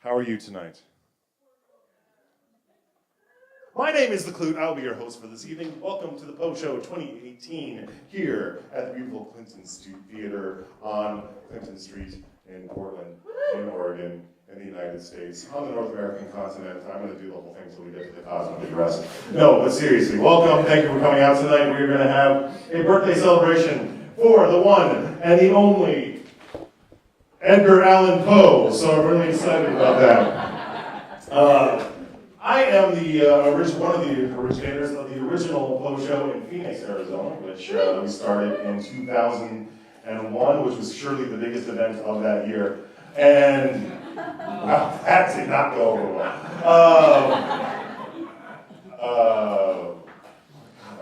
How are you tonight? My name is The Clute. I'll be your host for this evening. Welcome to the Poe Show 2018 here at the beautiful Clinton Street Theater on Clinton Street in Portland, in Oregon, in the United States, on the North American continent. I'm going to do the whole thing until we get to the Cosmic Address. No, but seriously, welcome. Thank you for coming out tonight. We're going to have a birthday celebration for the one and the only Edgar Allan Poe. So I'm really excited about that. I am one of the originators of the original Poe Show in Phoenix, Arizona, which we started in 2001, which was surely the biggest event of that year. And well, that did not go over well.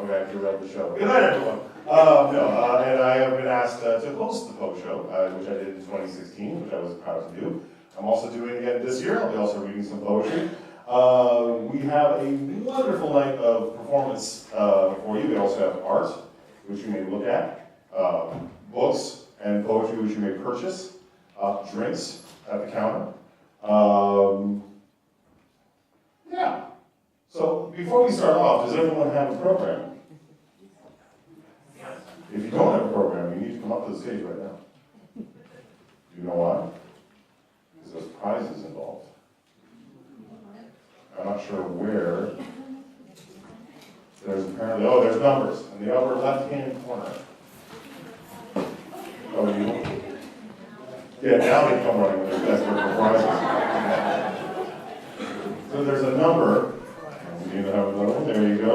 Okay, I threw out the show. Good night, everyone. And I have been asked to host the Poe Show, which I did in 2016, which I was proud to do. I'm also doing it again this year. I'll be also reading some poetry. We have a wonderful night of performance for you. We also have art, which you may look at, books and poetry, which you may purchase, drinks at the counter. Yeah. So before we start off, does everyone have a program? If you don't have a program, you need to come up to the stage right now. Do you know why? Because there's prizes involved. I'm not sure where. There's apparently, there's numbers in the upper left-hand corner. Oh, you? Yeah, now they come running when they're desperate for prizes. So there's a number. You know, have another one. There you go.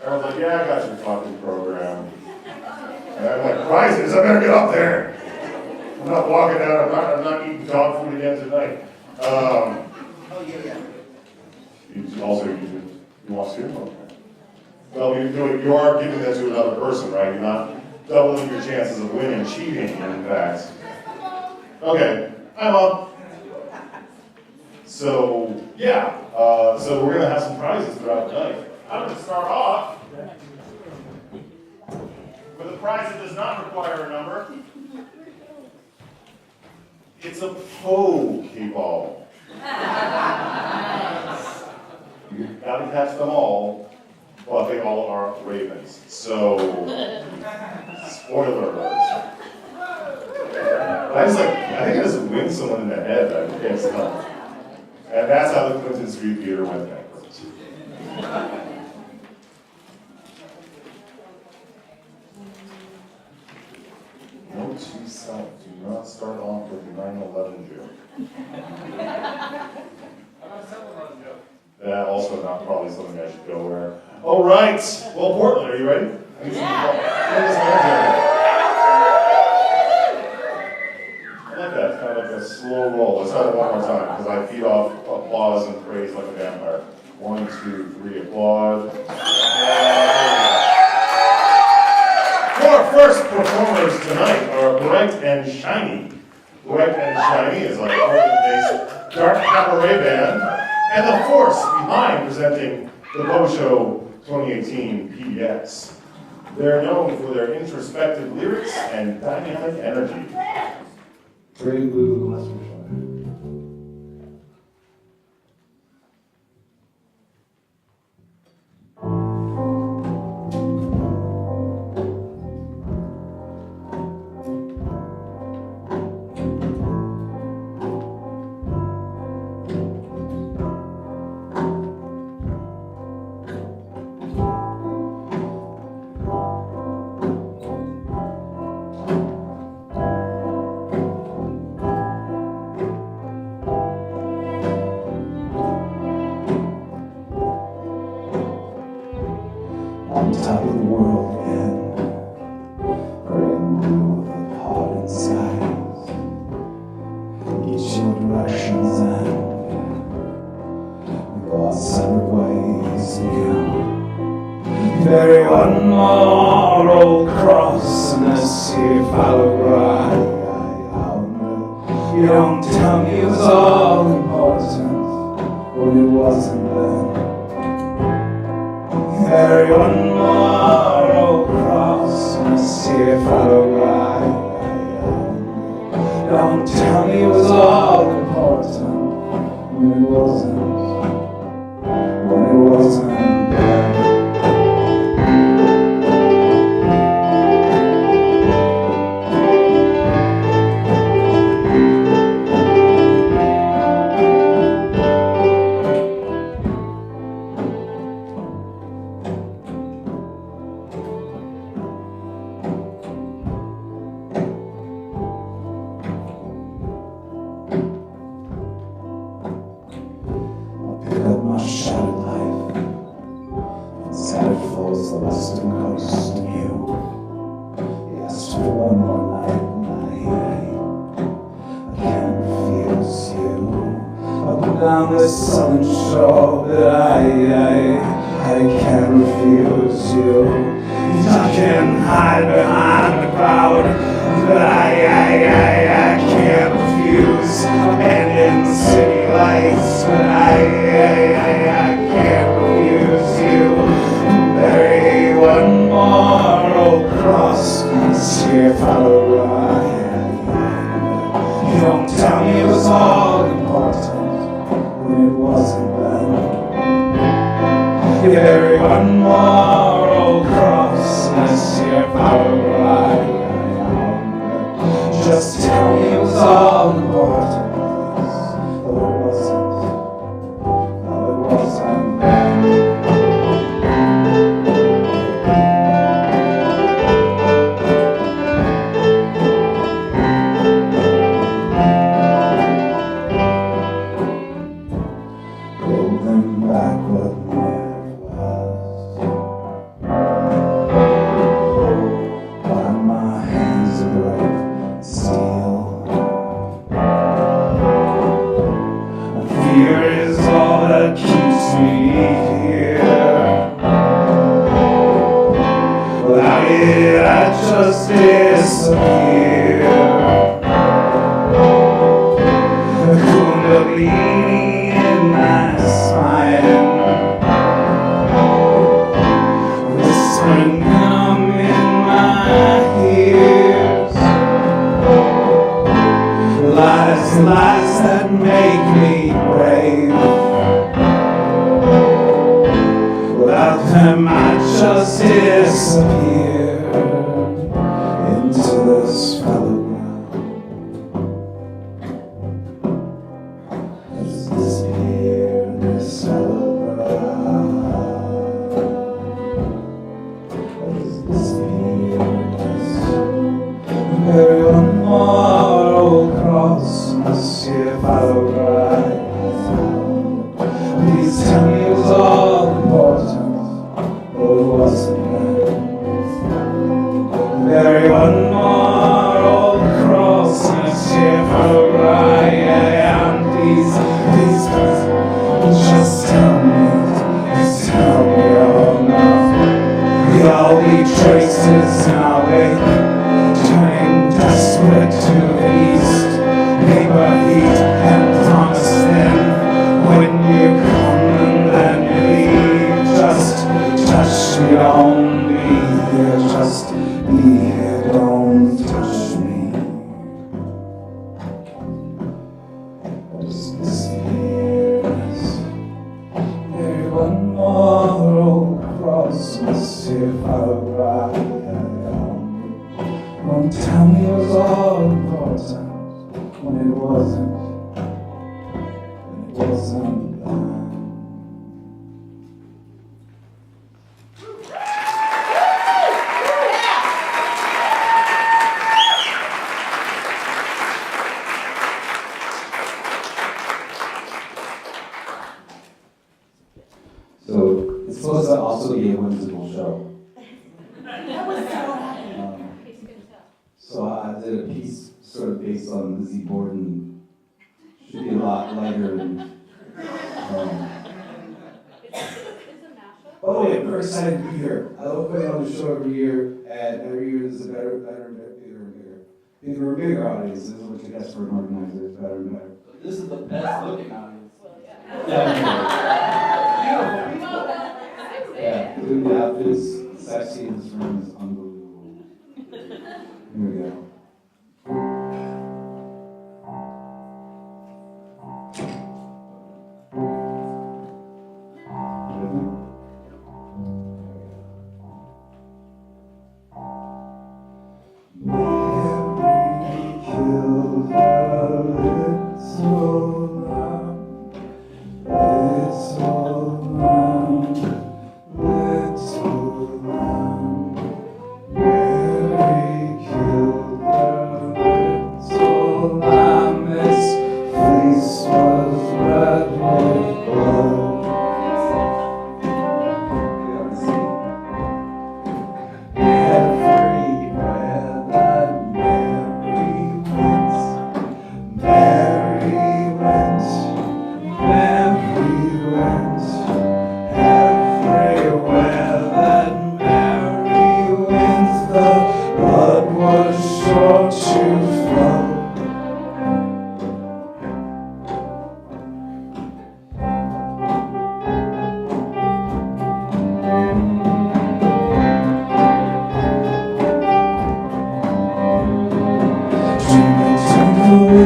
I was like, yeah, I got your fucking program. And I'm like, prizes, I better get up there. I'm not walking out, I'm not eating dog food again tonight. You want to? Okay. Well, you are giving that to another person, right? You're not doubling your chances of winning, cheating, in fact. Okay, I'm up. So, yeah, so we're going to have some prizes throughout the night. I'm going to start off with a prize that does not require a number. It's a Pokeball. You gotta catch them all, but they all are ravens. So, spoiler alert. I think I just winged someone in the head that I can't stop. And that's how the Clinton Street Theater went bankrupt. Note to self, do not start off with the 9/11 joke. Yeah, also not probably something I should go wear. All right. Well, Portland, are you ready? Yeah. I like that. It's kind of like a slow roll. Let's try it one more time because I feed off applause and praise like a vampire. 1, 2, 3, applaud. Our first performers tonight are Bright and Shiny. Bright and Shiny is like Portland-based dark cabaret band. And the force behind presenting the Poe Show 2018 PDX. They're known for their introspective lyrics and dynamic energy. Pretty blue, let's be on top of the world again, brand new with a heart inside. Each your directions and we go our separate ways again. Bury one more old cross and I see it follow right. You don't tell me it was all important when it wasn't then. Bury one more old cross and I see it follow right. Don't tell me it was all important important when it wasn't bad. My shattered life, and sad it falls the western coast, and you asked for one more night, and I can't refuse you. Up and down this southern shore, but I can't refuse you. I can hide behind the crowd, but I can't refuse. Abandoned city lights, but I can't refuse you. Bury one more old cross, see if I'll arrive. You don't tell me it was all important when it wasn't then. You bury one more old cross, see if I'll arrive. Just tell me it was all important. Back what never was. Why my hands are bright steel. And fear is all that keeps me here. Without it, I just disappear. The Kundalini in my spine, whispering come in my ears. Lies that make me brave. Without them I just disappear into this fallow ground. I just disappear in this fallow ground. I just disappear in this. Bury one more old cross, see if I'll rise. Please tell me it was all important, or it wasn't then. Bury one more old cross, see if I'll rise. Please, just tell me all now. We all leave traces in our wake, turning desperate to the east. Paper, heat, and promise then, when you come and then you leave. Just touch me, don't be here. Just be here, don't touch me. Just disappears. Bury one more old cross, see if I'll arrive. Don't tell me it was all important when it wasn't then. So it's supposed to also be a whimsical show. So I did a piece sort of based on Lizzie Borden. Should be a lot lighter and. Oh yeah, I'm very excited to be here. I love putting on the show every year, and every year there's a bigger audience. This is what you ask for an organizer. It's better and better. This is the best looking audience. Yeah, doing the outfits, sexy in this room is unbelievable. Here we go.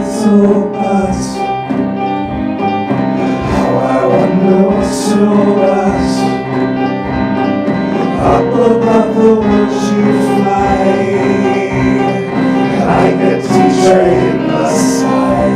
little birds. How I wonder what's your words. Up above the woods you fly, and I get to train the sky.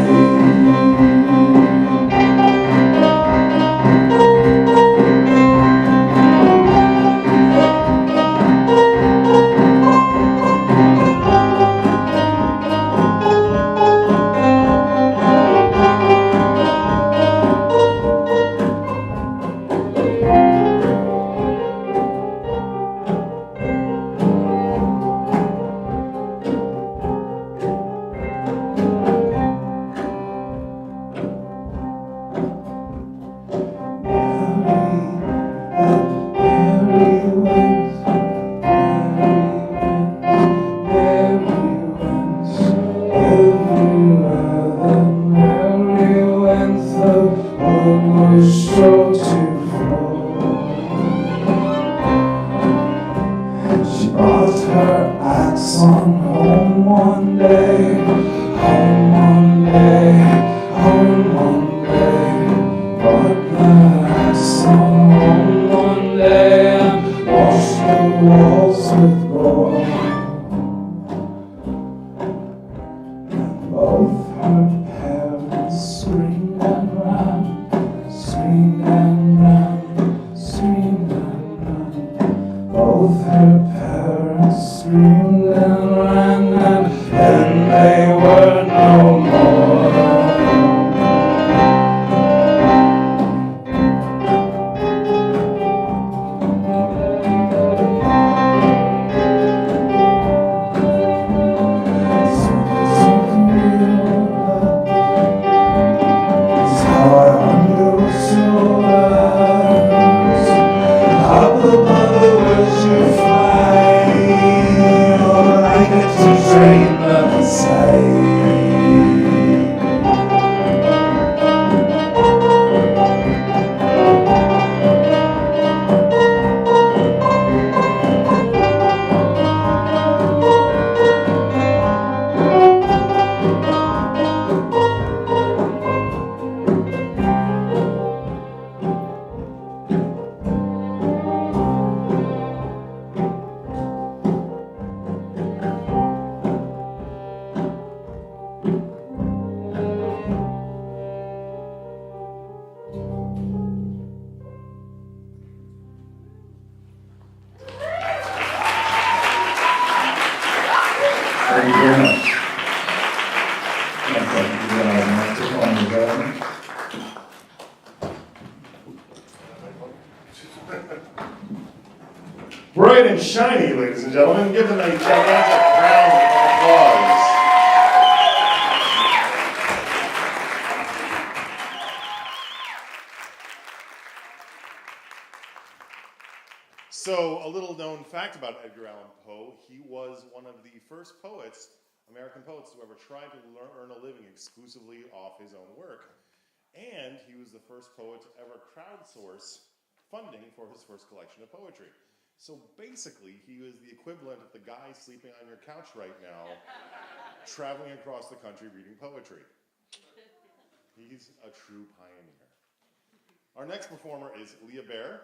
Bright and shiny, ladies and gentlemen. Give them a gigantic round of applause. So, a little known fact about Edgar Allan Poe, he was one of the first poets, American poets, to ever try to earn a living exclusively off his own work. And he was the first poet to ever crowdsource funding for his first collection of poetry. So basically, he was the equivalent of the guy sleeping on your couch right now, traveling across the country reading poetry. He's a true pioneer. Our next performer is Leah Bear.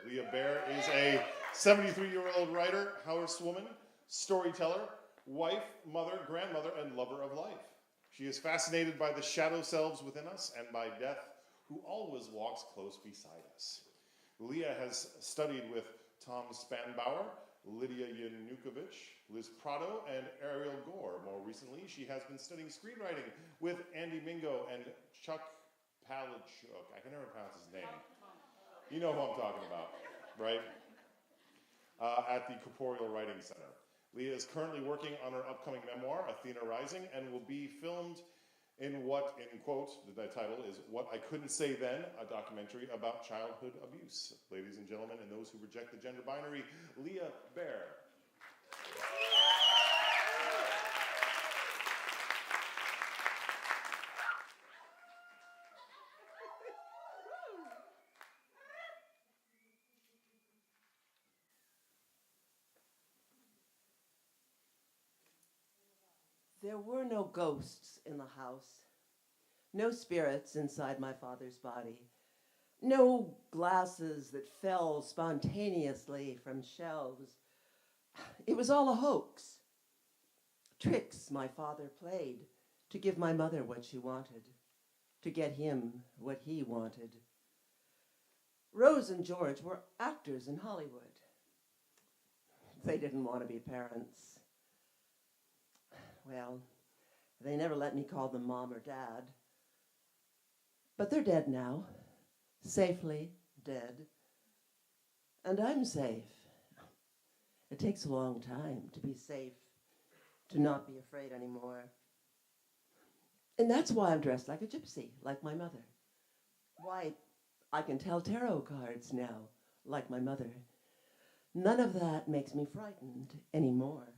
Leah Bear is a 73-year-old writer, housewoman, storyteller, wife, mother, grandmother, and lover of life. She is fascinated by the shadow selves within us and by death, who always walks close beside us. Leah has studied with Tom Spanbauer, Lydia Yanukovych, Liz Prado, and Ariel Gore. More recently, she has been studying screenwriting with Andy Mingo and Chuck Palachuk. I can never pronounce his name. You know who I'm talking about, right? At the Corporeal Writing Center. Leah is currently working on her upcoming memoir, Athena Rising, and will be filmed in what, in quote, the title is What I Couldn't Say Then, a documentary about childhood abuse. Ladies and gentlemen, and those who reject the gender binary, Leah Bear. There were no ghosts in the house, no spirits inside my father's body, no glasses that fell spontaneously from shelves. It was all a hoax. Tricks my father played to give my mother what she wanted, to get him what he wanted. Rose and George were actors in Hollywood. They didn't want to be parents. Well, they never let me call them mom or dad. But they're dead now, safely dead. And I'm safe. It takes a long time to be safe, to not be afraid anymore. And that's why I'm dressed like a gypsy, like my mother. Why I can tell tarot cards now, like my mother. None of that makes me frightened anymore.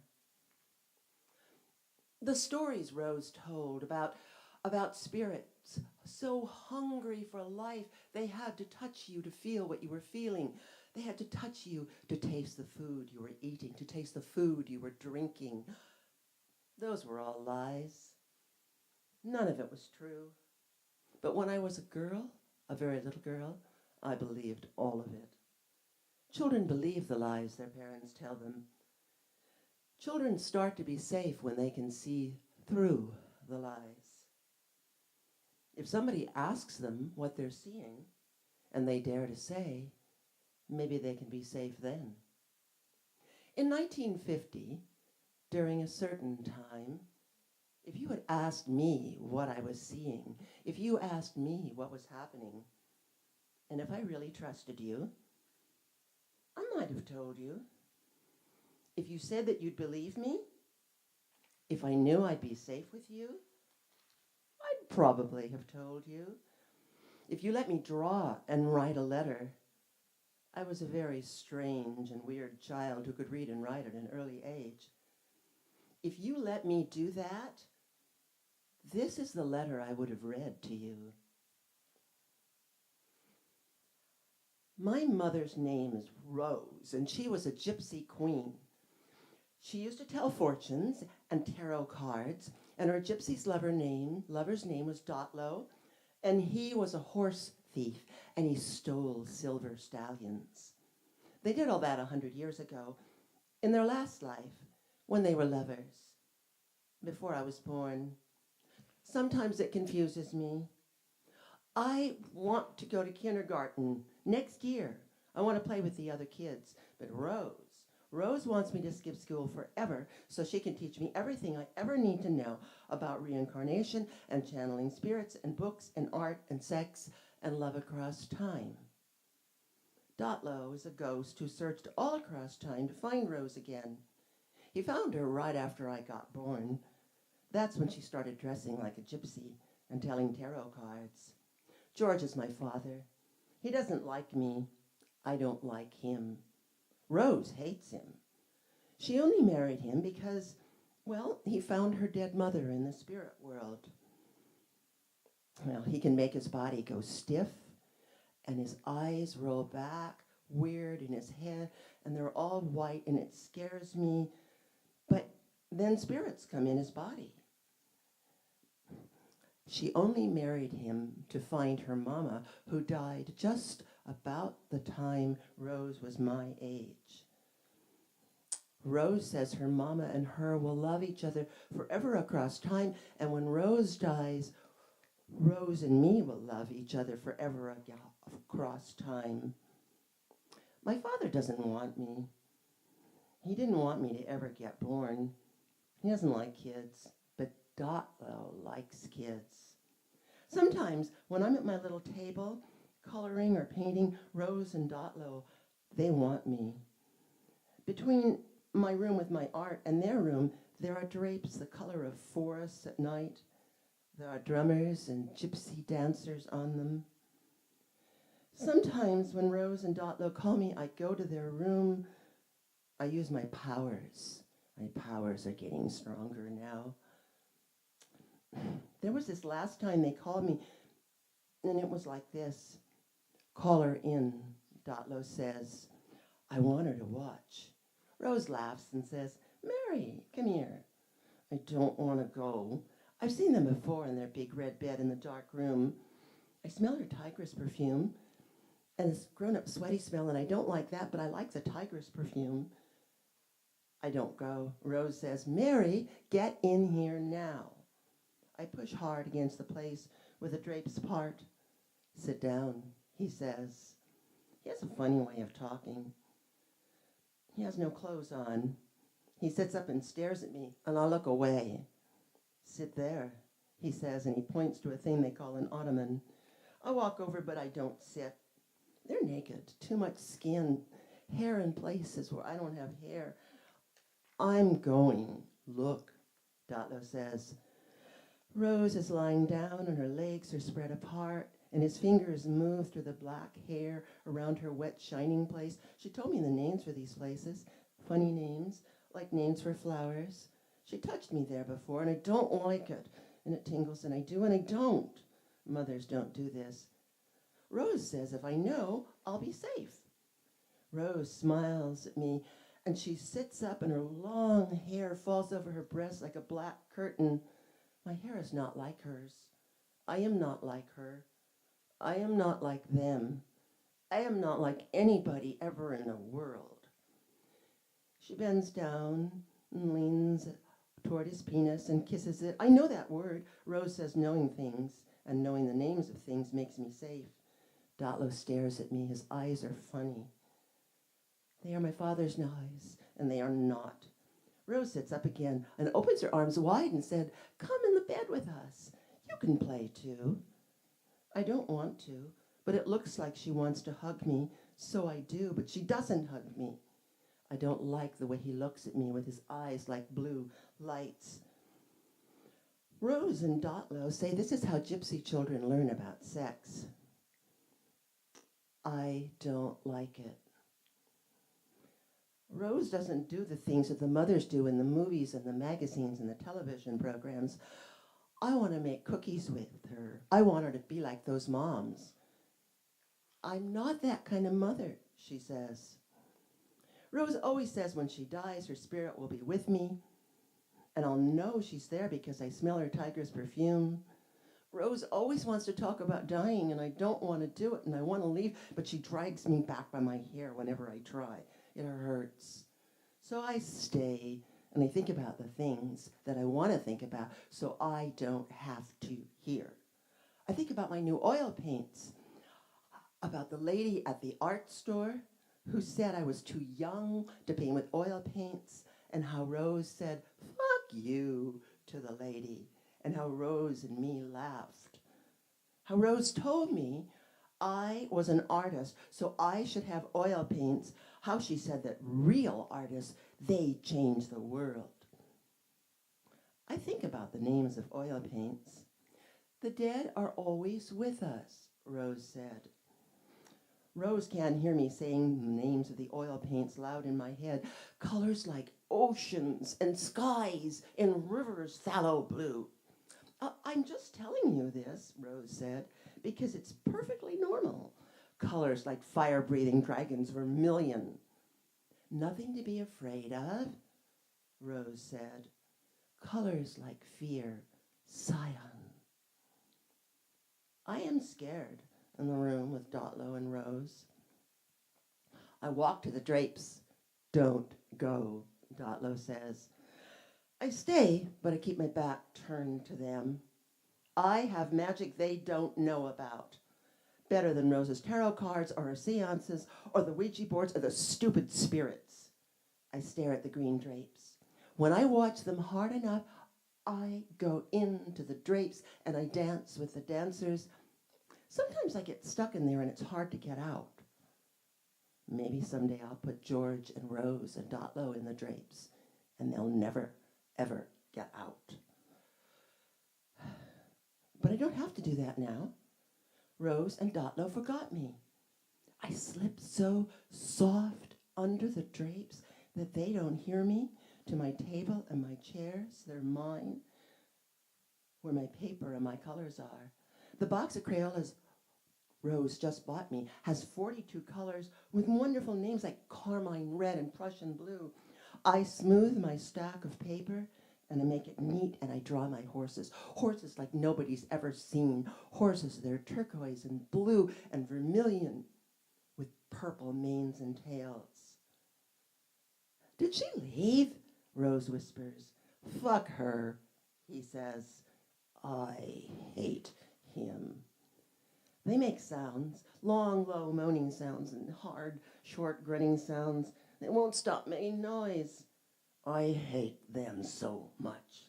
The stories Rose told about spirits so hungry for life, they had to touch you to feel what you were feeling. They had to touch you to taste the food you were eating, to taste the food you were drinking. Those were all lies. None of it was true. But when I was a girl, a very little girl, I believed all of it. Children believe the lies their parents tell them. Children start to be safe when they can see through the lies. If somebody asks them what they're seeing, and they dare to say, maybe they can be safe then. In 1950, during a certain time, if you had asked me what I was seeing, if you asked me what was happening, and if I really trusted you, I might have told you. If you said that you'd believe me, if I knew I'd be safe with you, I'd probably have told you. If you let me draw and write a letter, I was a very strange and weird child who could read and write at an early age. If you let me do that, this is the letter I would have read to you. My mother's name is Rose, and she was a gypsy queen. She used to tell fortunes and tarot cards, and her gypsy's lover's name was Dotlow, and he was a horse thief, and he stole silver stallions. They did all that 100 years ago, in their last life, when they were lovers, before I was born. Sometimes it confuses me. I want to go to kindergarten next year. I want to play with the other kids. But Rose wants me to skip school forever so she can teach me everything I ever need to know about reincarnation and channeling spirits and books and art and sex and love across time. Dotlow is a ghost who searched all across time to find Rose again. He found her right after I got born. That's when she started dressing like a gypsy and telling tarot cards. George is my father. He doesn't like me. I don't like him. Rose hates him. She only married him because, well, he found her dead mother in the spirit world. Well, he can make his body go stiff and his eyes roll back weird in his head, and they're all white, and it scares me. But then spirits come in his body. She only married him to find her mama, who died just about the time Rose was my age. Rose says her mama and her will love each other forever across time, and when Rose dies, Rose and me will love each other forever across time. My father doesn't want me. He didn't want me to ever get born. He doesn't like kids, but Dotlow likes kids. Sometimes when I'm at my little table, coloring or painting, Rose and Dotlow, they want me. Between my room with my art and their room, there are drapes the color of forests at night. There are drummers and gypsy dancers on them. Sometimes when Rose and Dotlow call me, I go to their room. I use my powers. My powers are getting stronger now. There was this last time they called me, and it was like this. Call her in, Dotlow says. I want her to watch. Rose laughs and says, Mary, come here. I don't want to go. I've seen them before in their big red bed in the dark room. I smell her tigress perfume, and it's grown-up sweaty smell, and I don't like that, but I like the tigress perfume. I don't go. Rose says, Mary, get in here now. I push hard against the place where the drapes part. Sit down, he says. He has a funny way of talking. He has no clothes on. He sits up and stares at me, and I look away. Sit there, he says, and he points to a thing they call an ottoman. I walk over, but I don't sit. They're naked, too much skin, hair in places where I don't have hair. I'm going. Look, Dotlo says. Rose is lying down, and her legs are spread apart, and his fingers move through the black hair around her wet, shining place. She told me the names for these places, funny names, like names for flowers. She touched me there before, and I don't like it. And it tingles, and I do, and I don't. Mothers don't do this. Rose says if I know, I'll be safe. Rose smiles at me, and she sits up, and her long hair falls over her breast like a black curtain. My hair is not like hers. I am not like her. I am not like them. I am not like anybody ever in the world. She bends down and leans toward his penis and kisses it. I know that word. Rose says knowing things and knowing the names of things makes me safe. Dotlo stares at me. His eyes are funny. They are my father's eyes, and they are not. Rose sits up again and opens her arms wide and said, Come in the bed with us. You can play too. I don't want to, but it looks like she wants to hug me, so I do, but she doesn't hug me. I don't like the way he looks at me with his eyes like blue lights. Rose and Dotlo say this is how gypsy children learn about sex. I don't like it. Rose doesn't do the things that the mothers do in the movies and the magazines and the television programs. I want to make cookies with her. I want her to be like those moms. I'm not that kind of mother, she says. Rose always says when she dies, her spirit will be with me, and I'll know she's there because I smell her tigress perfume. Rose always wants to talk about dying, and I don't want to do it, and I want to leave, but she drags me back by my hair whenever I try. It hurts. So I stay, and I think about the things that I want to think about so I don't have to hear. I think about my new oil paints, about the lady at the art store who said I was too young to paint with oil paints, and how Rose said, fuck you, to the lady, and how Rose and me laughed. How Rose told me I was an artist, so I should have oil paints. How she said that real artists, they change the world. I think about the names of oil paints. The dead are always with us, Rose said. Rose can't hear me saying the names of the oil paints loud in my head. Colors like oceans and skies and rivers phthalo blue. I'm just telling you this, Rose said, because it's perfectly normal. Colors like fire-breathing dragons vermilion. Nothing to be afraid of, Rose said. Colors like fear, cyan. I am scared in the room with Dotlo and Rose. I walk to the drapes. Don't go, Dotlo says. I stay, but I keep my back turned to them. I have magic they don't know about. Better than Rose's tarot cards or her seances or the Ouija boards or the stupid spirits. I stare at the green drapes. When I watch them hard enough, I go into the drapes and I dance with the dancers. Sometimes I get stuck in there and it's hard to get out. Maybe someday I'll put George and Rose and Dotlo in the drapes and they'll never, ever get out. But I don't have to do that now. Rose and Dotlo forgot me. I slip so soft under the drapes that they don't hear me to my table and my chairs. They're mine, where my paper and my colors are. The box of Crayolas Rose just bought me has 42 colors with wonderful names like carmine red and Prussian blue. I smooth my stack of paper and I make it neat, and I draw my horses. Horses like nobody's ever seen. Horses that are turquoise and blue and vermilion with purple manes and tails. Did she leave? Rose whispers. Fuck her, he says. I hate him. They make sounds, long, low, moaning sounds, and hard, short, grinning sounds. They won't stop making noise. I hate them so much.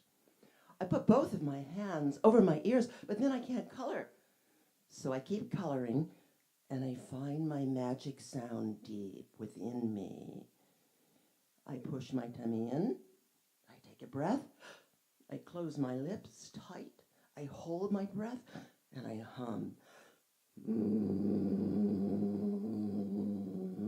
I put both of my hands over my ears, but then I can't color. So I keep coloring, and I find my magic sound deep within me. I push my tummy in. I take a breath. I close my lips tight. I hold my breath, and I hum.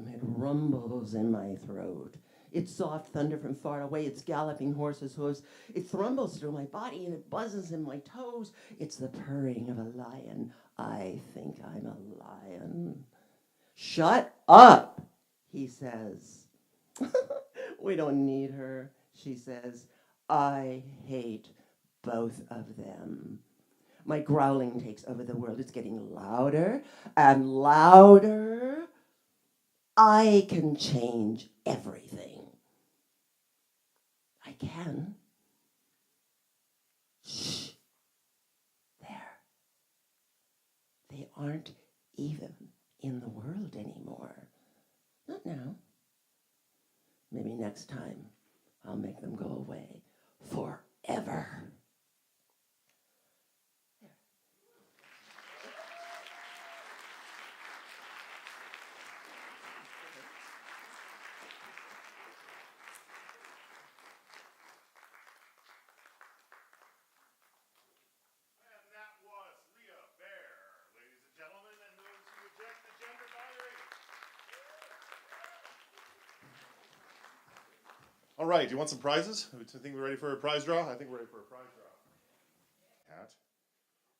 It rumbles in my throat. It's soft thunder from far away. It's galloping horses' hooves. It thrumbles through my body and it buzzes in my toes. It's the purring of a lion. I think I'm a lion. Shut up, he says. We don't need her, she says. I hate both of them. My growling takes over the world. It's getting louder and louder. I can change everything. I can. Shh. There. They aren't even in the world anymore. Not now. Maybe next time I'll make them go away forever. All right, do you want some prizes? I think we're ready for a prize draw? I think we're ready for a prize draw. Hat.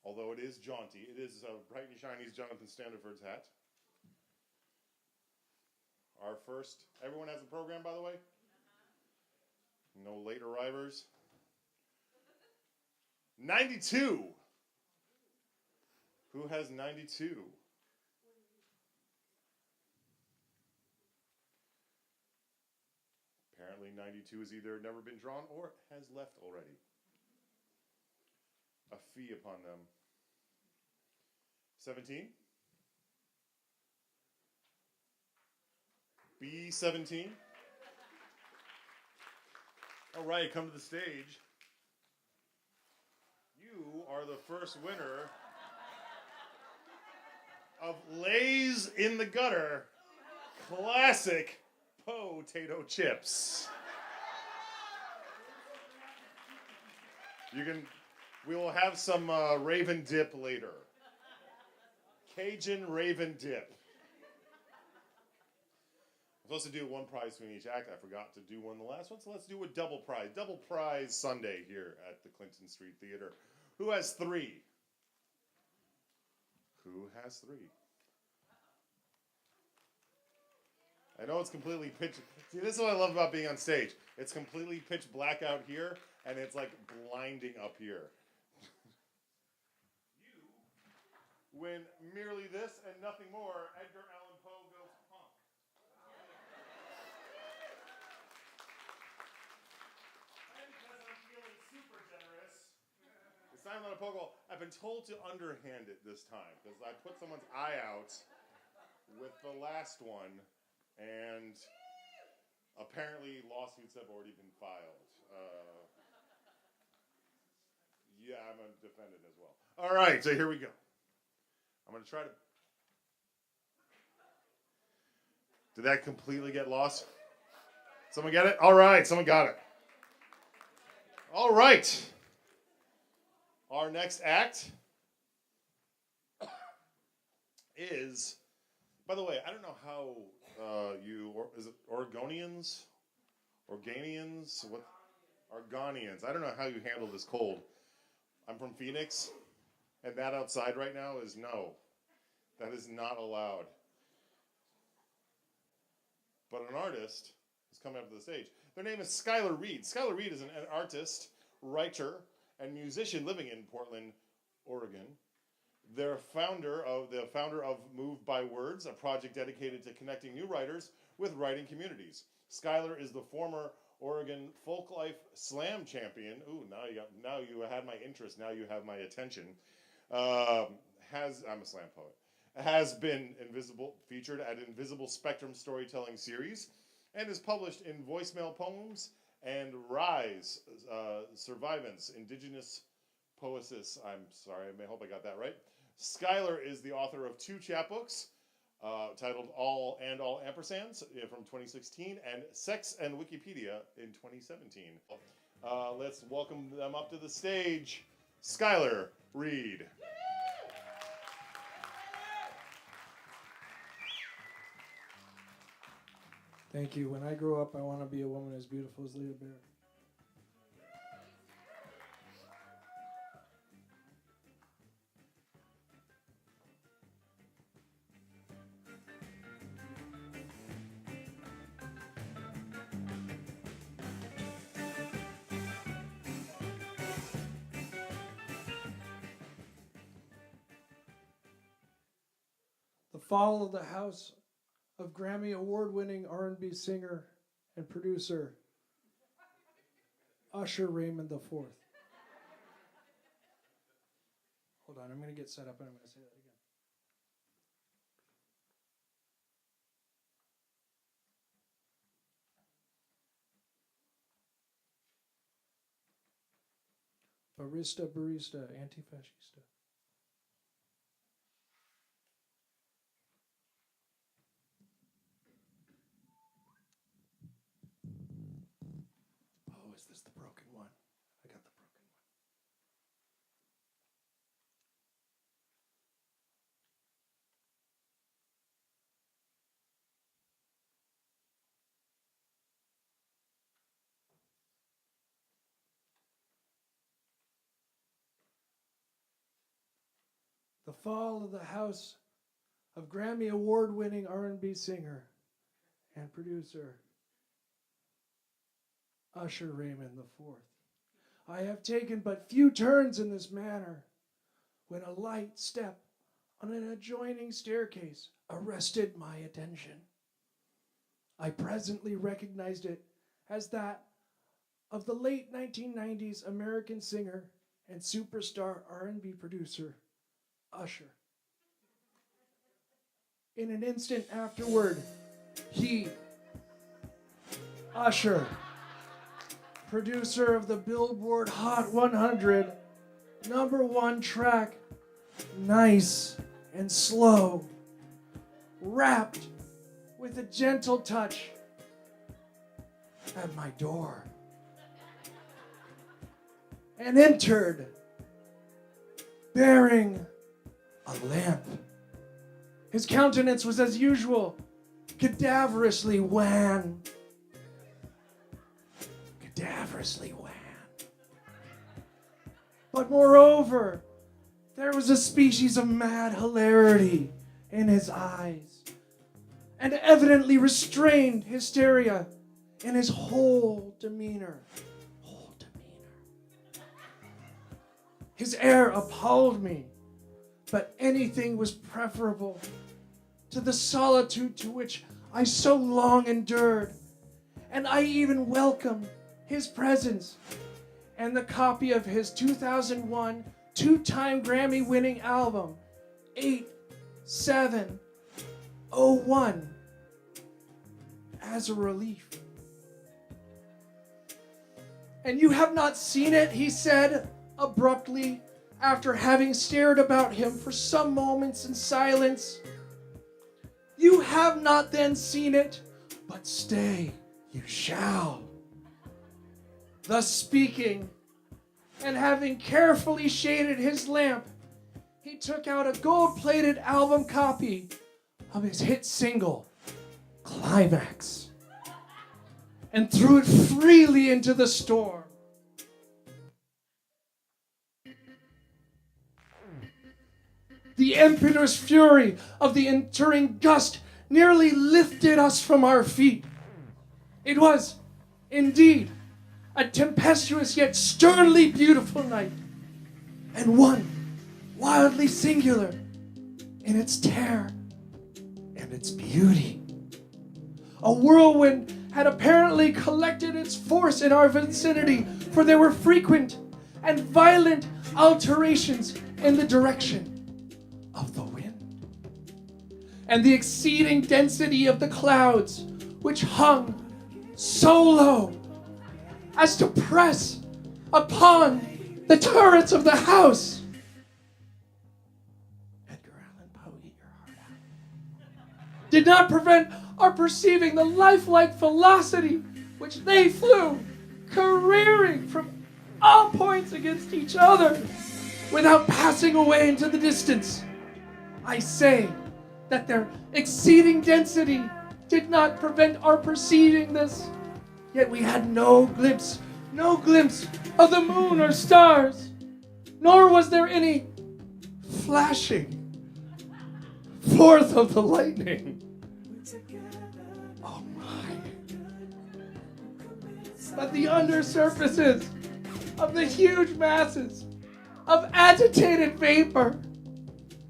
Although it is jaunty. It is bright and shiny Jonathan Standiford's hat. Our first, everyone has a program, by the way? No late arrivers. 92. Who has 92? Apparently 92 has either never been drawn or has left already. A fee upon them. 17? B17? All right, come to the stage. You are the first winner of Lay's in the Gutter Classic Potato Chips. We will have some Raven Dip later. Cajun Raven Dip. I'm supposed to do one prize between each act. I forgot to do one the last one, so let's do a double prize. Double prize Sunday here at the Clinton Street Theater. Who has 3? Who has 3? I know it's completely pitch. See, this is what I love about being on stage. It's completely pitch black out here, and it's like blinding up here. You win merely this and nothing more. Edgar Allan Poe goes punk. And because I'm feeling super generous, it's time on a Poe. I've been told to underhand it this time because I put someone's eye out with the last one. And apparently lawsuits have already been filed. Yeah, I'm a defendant as well. All right, so here we go. I'm going to try to... Did that completely get lost? Someone get it? All right, someone got it. All right. Our next act is... By the way, I don't know how... is it Oregonians? Organians? What? Argonians. I don't know how you handle this cold. I'm from Phoenix, and that outside right now is no. That is not allowed. But an artist is coming up to the stage. Their name is Skylar Reed. Skylar Reed is an artist writer, and musician living in Portland, Oregon. The founder of Moved by Words, a project dedicated to connecting new writers with writing communities. Skylar is the former Oregon Folklife Slam champion. Ooh, now you had my interest. Now you have my attention. I'm a slam poet. Has been featured at Invisible Spectrum Storytelling Series, and is published in Voicemail Poems and Rise, Survivance, Indigenous Poesis. I'm sorry, I hope I got that right. Skylar is the author of 2 chapbooks titled All Ampersands from 2016 and Sex and Wikipedia in 2017. Let's welcome them up to the stage. Skylar Reed. Thank you. When I grow up, I want to be a woman as beautiful as Lita Bear. The fall of the house of Grammy award-winning R&B singer and producer Usher Raymond IV. Hold on, I'm going to get set up and I'm going to say that again. Barista, antifascista. Oh, is this the broken one? I got the broken one. The fall of the house of Grammy award-winning R&B singer and producer Usher Raymond IV. I have taken but few turns in this manner when a light step on an adjoining staircase arrested my attention. I presently recognized it as that of the late 1990s American singer and superstar R&B producer Usher. In an instant afterward, he, Usher, producer of the Billboard Hot 100, #1 track, Nice and Slow, rapped with a gentle touch at my door and entered bearing a lamp. His countenance was as usual, cadaverously wan. Cadaverously wan. But moreover, there was a species of mad hilarity in his eyes, and evidently restrained hysteria in his whole demeanor. His air appalled me, but anything was preferable to the solitude to which I so long endured, and I even welcomed his presence and the copy of his 2001 two-time Grammy-winning album, 8701, as a relief. And you have not seen it, he said abruptly, after having stared about him for some moments in silence. You have not then seen it, but stay, you shall. Thus speaking, and having carefully shaded his lamp, he took out a gold-plated album copy of his hit single, Climax, and threw it freely into the storm. The impetuous fury of the entering gust nearly lifted us from our feet. It was, indeed, a tempestuous yet sternly beautiful night, and one wildly singular in its terror and its beauty. A whirlwind had apparently collected its force in our vicinity, for there were frequent and violent alterations in the direction of the wind, and the exceeding density of the clouds, which hung so low as to press upon the turrets of the house. Edgar Allan Poe, eat your heart out. Did not prevent our perceiving the lifelike velocity which they flew, careering from all points against each other, without passing away into the distance. I say that their exceeding density did not prevent our perceiving this, yet we had no glimpse of the moon or stars, nor was there any flashing forth of the lightning. Oh my. But the undersurfaces of the huge masses of agitated vapor,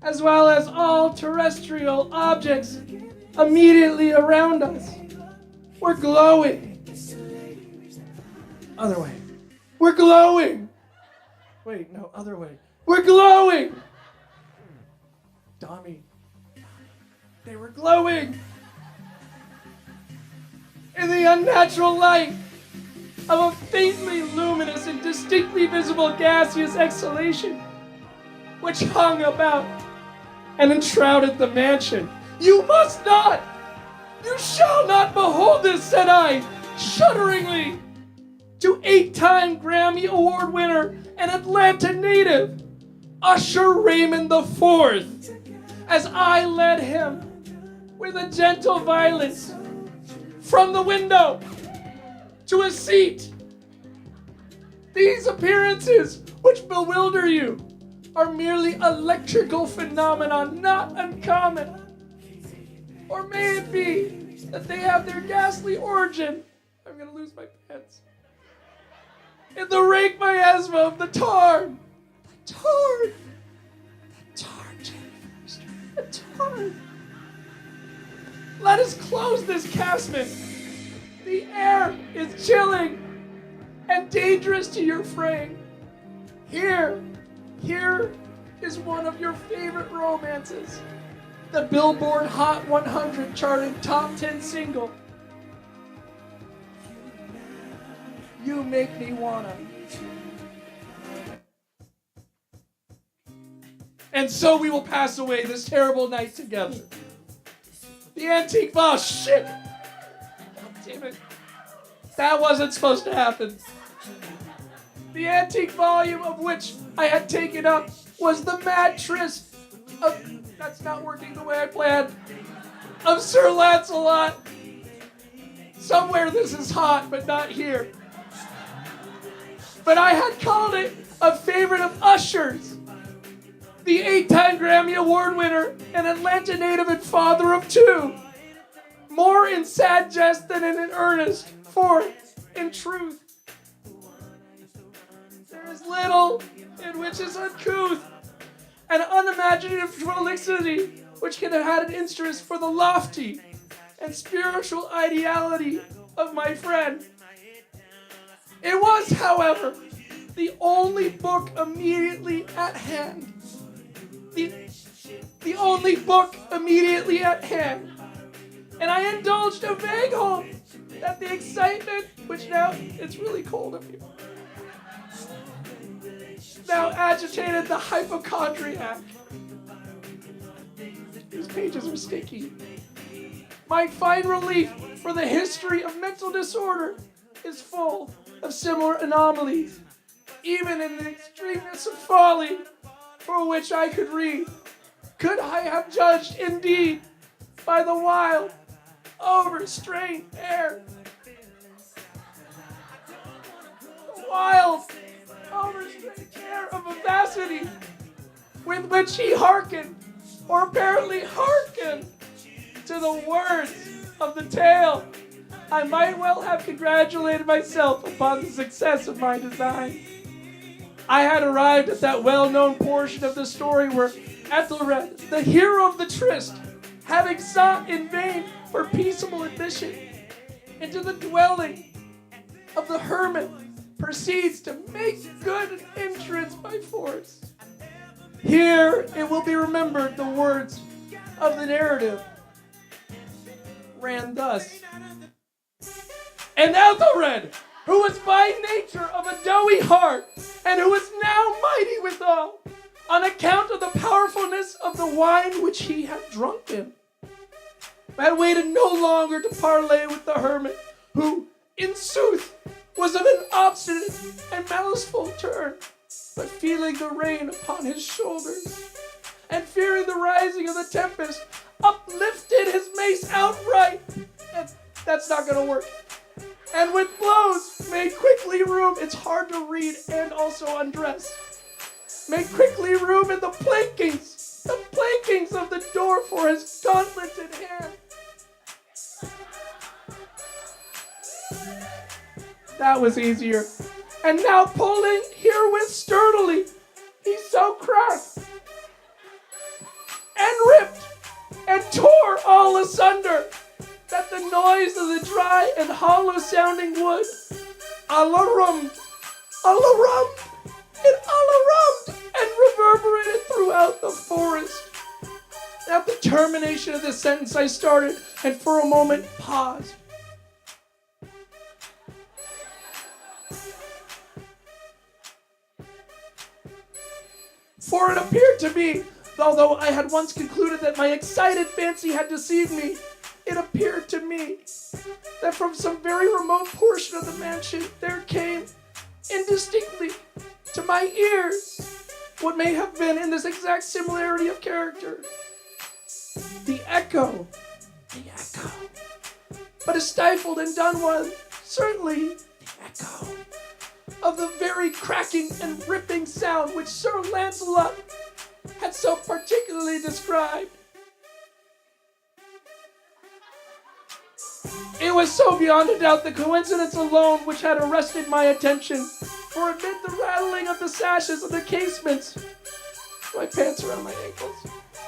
as well as all terrestrial objects immediately around us, were glowing. Other way. We're glowing. Wait, no, other way. We're glowing. Tommy. They were glowing in the unnatural light of a faintly luminous and distinctly visible gaseous exhalation, which hung about and enshrouded the mansion. You must not! You shall not behold this, said I, shudderingly, to 8-time Grammy Award winner and Atlanta native, Usher Raymond IV, as I led him with a gentle violence from the window to a seat. These appearances, which bewilder you, are merely electrical phenomena not uncommon. Or may it be that they have their ghastly origin, I'm going to lose my pants, in the rank miasma of the tarn. The tarn. The tarn, Jenny. The tarn. Let us close this casement. The air is chilling and dangerous to your frame. Here is one of your favorite romances. The Billboard Hot 100 charting top 10 single. You Make Me Wanna. And so we will pass away this terrible night together. The antique, oh shit! God damn it. That wasn't supposed to happen. The antique volume of which I had taken up was the mattress of, that's not working the way I planned, of Sir Lancelot. Somewhere this is hot, but not here. But I had called it a favorite of Usher's, the 8-time Grammy Award winner and Atlanta native and father of 2. More in sad jest than in earnest, for, in truth, there is little in which is uncouth and unimaginative prolixity which can have had an interest for the lofty and spiritual ideality of my friend. It was, however, the only book immediately at hand. The only book immediately at hand. And I indulged a vague hope that the excitement, which now, it's really cold up here, now agitated the hypochondriac. These pages are sticky. Might find relief, for the history of mental disorder is full of similar anomalies, even in the extremeness of folly, for which I could read. Could I have judged, indeed, by the wild, overstrained air, the wild, overstrained air of vivacity with which he hearkened, or apparently hearkened, to the words of the tale, I might well have congratulated myself upon the success of my design. I had arrived at that well-known portion of the story where Ethelred, the hero of the tryst, having sought in vain for peaceable admission into the dwelling of the hermit, proceeds to make good an entrance by force. Here it will be remembered the words of the narrative ran thus. And Ethelred, who was by nature of a doughy heart, and who was now mighty withal, on account of the powerfulness of the wine which he had drunken, had waited no longer to parley with the hermit, who, in sooth, was of an obstinate and maliceful turn, but feeling the rain upon his shoulders, and fearing the rising of the tempest, uplifted his mace outright, and that's not gonna work, and with blows made quickly room, it's hard to read and also undress, made quickly room in the plankings of the door for his gauntleted hand. That was easier. And now pulling herewith sturdily, he so cracked and ripped and tore all asunder, that the noise of the dry and hollow sounding wood alarummed, and reverberated throughout the forest. At the termination of this sentence I started and for a moment paused. For it appeared to me, although I had once concluded that my excited fancy had deceived me, it appeared to me that from some very remote portion of the mansion there came indistinctly to my ears what may have been in this exact similarity of character. The echo, but a stifled and done one, certainly the echo of the very cracking and ripping sound which Sir Lancelot had so particularly described. It was so beyond a doubt the coincidence alone which had arrested my attention, for amid the rattling of the sashes of the casements, my pants around my ankles,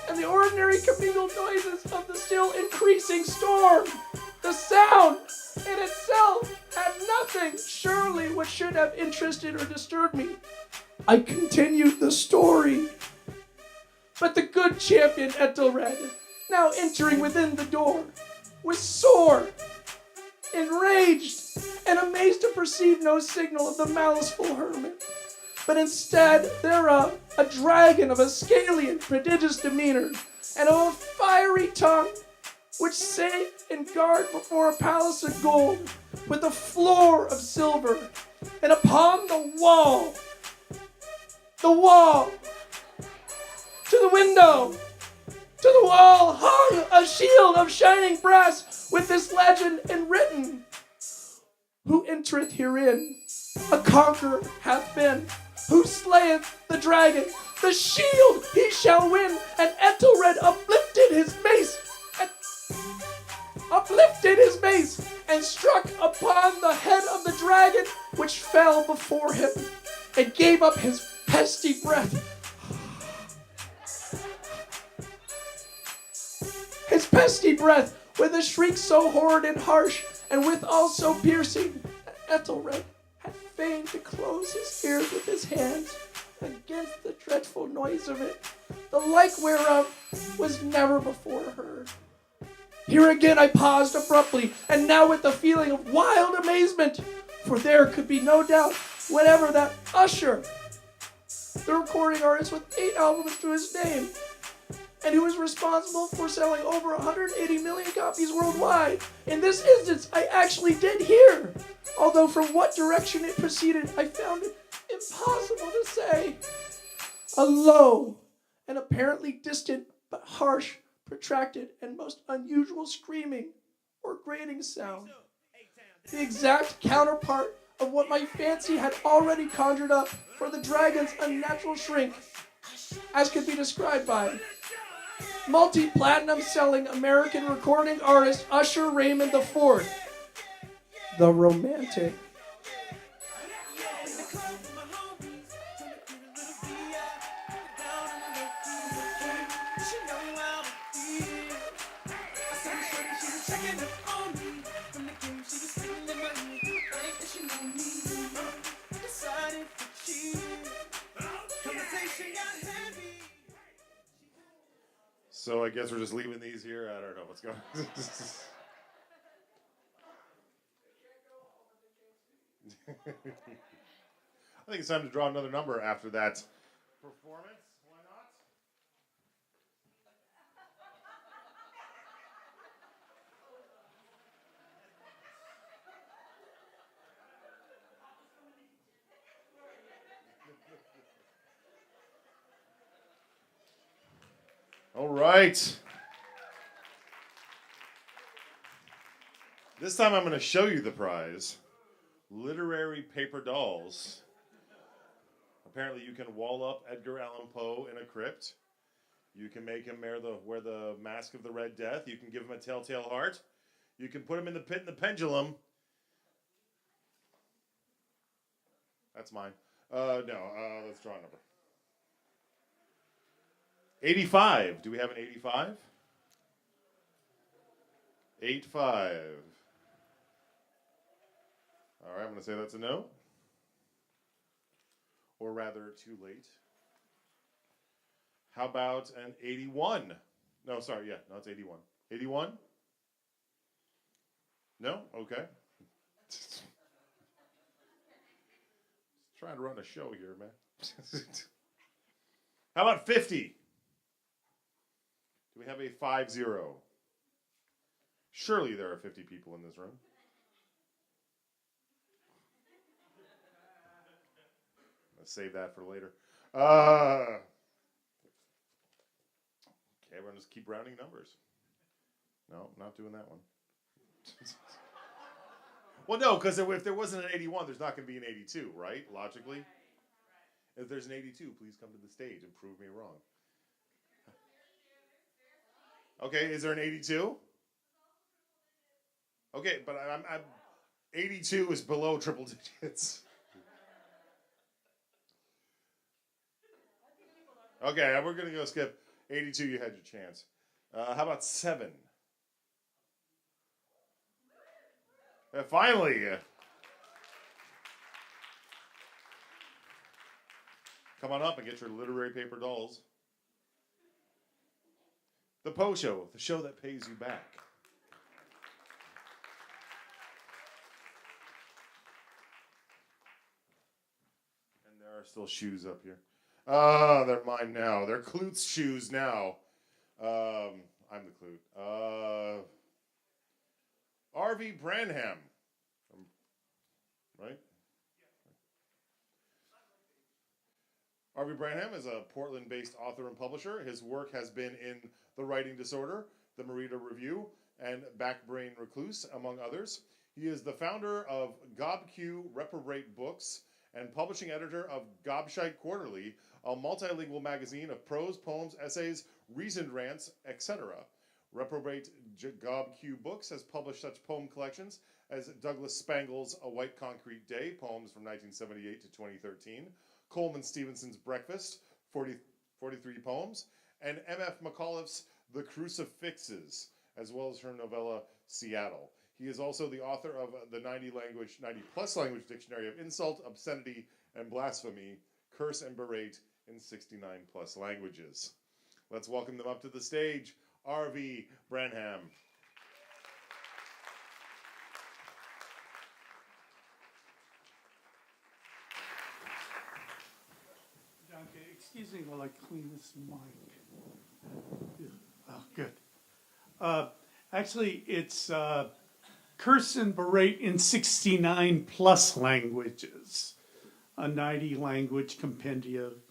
and the ordinary commingled noises of the still increasing storm, the sound in itself had nothing, surely, which should have interested or disturbed me. I continued the story. But the good champion Ethelred, now entering within the door, was sore, enraged, and amazed to perceive no signal of the maliceful hermit, but instead thereof a dragon of a scaly and prodigious demeanor, and of a fiery tongue, which sate in guard before a palace of gold, with a floor of silver, and upon the wall, to the window, to the wall hung a shield of shining brass, with this legend enwritten: Who entereth herein, a conqueror hath been, who slayeth the dragon, the shield he shall win. And Ethelred uplifted his mace, and struck upon the head of the dragon, which fell before him, and gave up his pesty breath. His pesty breath, with a shriek so horrid and harsh, and withal so piercing, that Ethelred had fain to close his ears with his hands against the dreadful noise of it, the like whereof was never before heard. Here again I paused abruptly, and now with a feeling of wild amazement, for there could be no doubt whatever that Usher, the recording artist with 8 albums to his name, and who was responsible for selling over 180 million copies worldwide. In this instance, I actually did hear, although from what direction it proceeded, I found it impossible to say. A low and apparently distant but harsh, protracted, and most unusual screaming or grating sound. The exact counterpart of what my fancy had already conjured up for the dragon's unnatural shrink, as could be described by multi-platinum selling American recording artist Usher Raymond IV, the romantic. So I guess we're just leaving these here. I don't know what's going on. I think it's time to draw another number after that performance. Why not? All right. This time I'm going to show you the prize. Literary paper dolls. Apparently you can wall up Edgar Allan Poe in a crypt. You can make him wear the mask of the Red Death. You can give him a telltale heart. You can put him in the pit in the pendulum. That's mine. No, let's draw a number. 85. Do we have an 85? 85. All right, I'm going to say that's a no. Or rather, too late. How about an 81? No, sorry, yeah, no, it's 81. 81? No? Okay. Just trying to run a show here, man. How about 50? Do we have a 50? Surely there are 50 people in this room. Let's save that for later. Okay, we're going to just keep rounding numbers. No, not doing that one. Well, no, because if there wasn't an 81, there's not going to be an 82, right? Logically. If there's an 82, please come to the stage and prove me wrong. Okay, is there an 82? Okay, but I'm 82 is below triple digits. Okay, we're going to go skip 82. You had your chance. How about 7? Finally. Come on up and get your literary paper dolls. The Poe Show, the show that pays you back. And there are still shoes up here. They're mine now. They're Clute's shoes now. I'm the Clute. R.V. Branham. Right? R.V. Branham is a Portland-based author and publisher. His work has been in The Writing Disorder, The Merida Review, and Backbrain Recluse, among others. He is the founder of GobQ Reprobate Books and publishing editor of Gobshite Quarterly, a multilingual magazine of prose, poems, essays, reasoned rants, etc. Reprobate GobQ Books has published such poem collections as Douglas Spangle's A White Concrete Day, poems from 1978 to 2013, Coleman Stevenson's Breakfast, 43 poems, and M.F. McAuliffe's The Crucifixes, as well as her novella Seattle. He is also the author of the 90-plus language dictionary of insult, obscenity, and blasphemy, curse and berate in 69-plus languages. Let's welcome them up to the stage. R.V. Branham. Okay, excuse me while I clean this mic. Oh, good. Actually, it's curse and berate in 69 plus languages, a 90 language compendium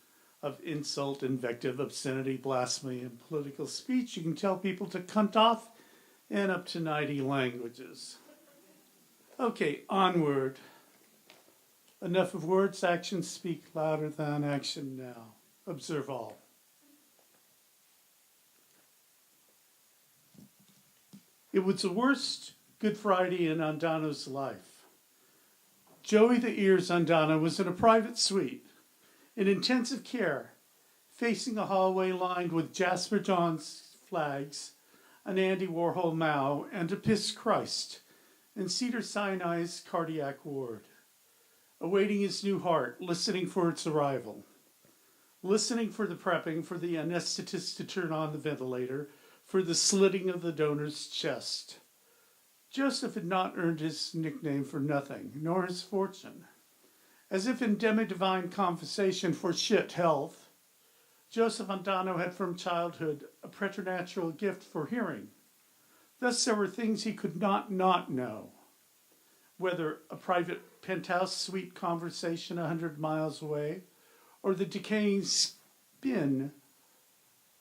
of insult, invective, obscenity, blasphemy, and political speech. You can tell people to cunt off in up to 90 languages. Okay, onward. Enough of words, actions speak louder than action now. Observe all. It was the worst Good Friday in Andano's life. Joey the Ears Undana was in a private suite, in intensive care, facing a hallway lined with Jasper Johns flags, an Andy Warhol Mao, and a Piss Christ in Cedar Sinai's cardiac ward, awaiting his new heart, listening for its arrival, listening for the prepping, for the anesthetist to turn on the ventilator, for the slitting of the donor's chest. Joseph had not earned his nickname for nothing, nor his fortune. As if in demi-divine compensation for shit health, Joseph Andano had from childhood a preternatural gift for hearing. Thus there were things he could not know, whether a private penthouse suite conversation 100 miles away, or the decaying spin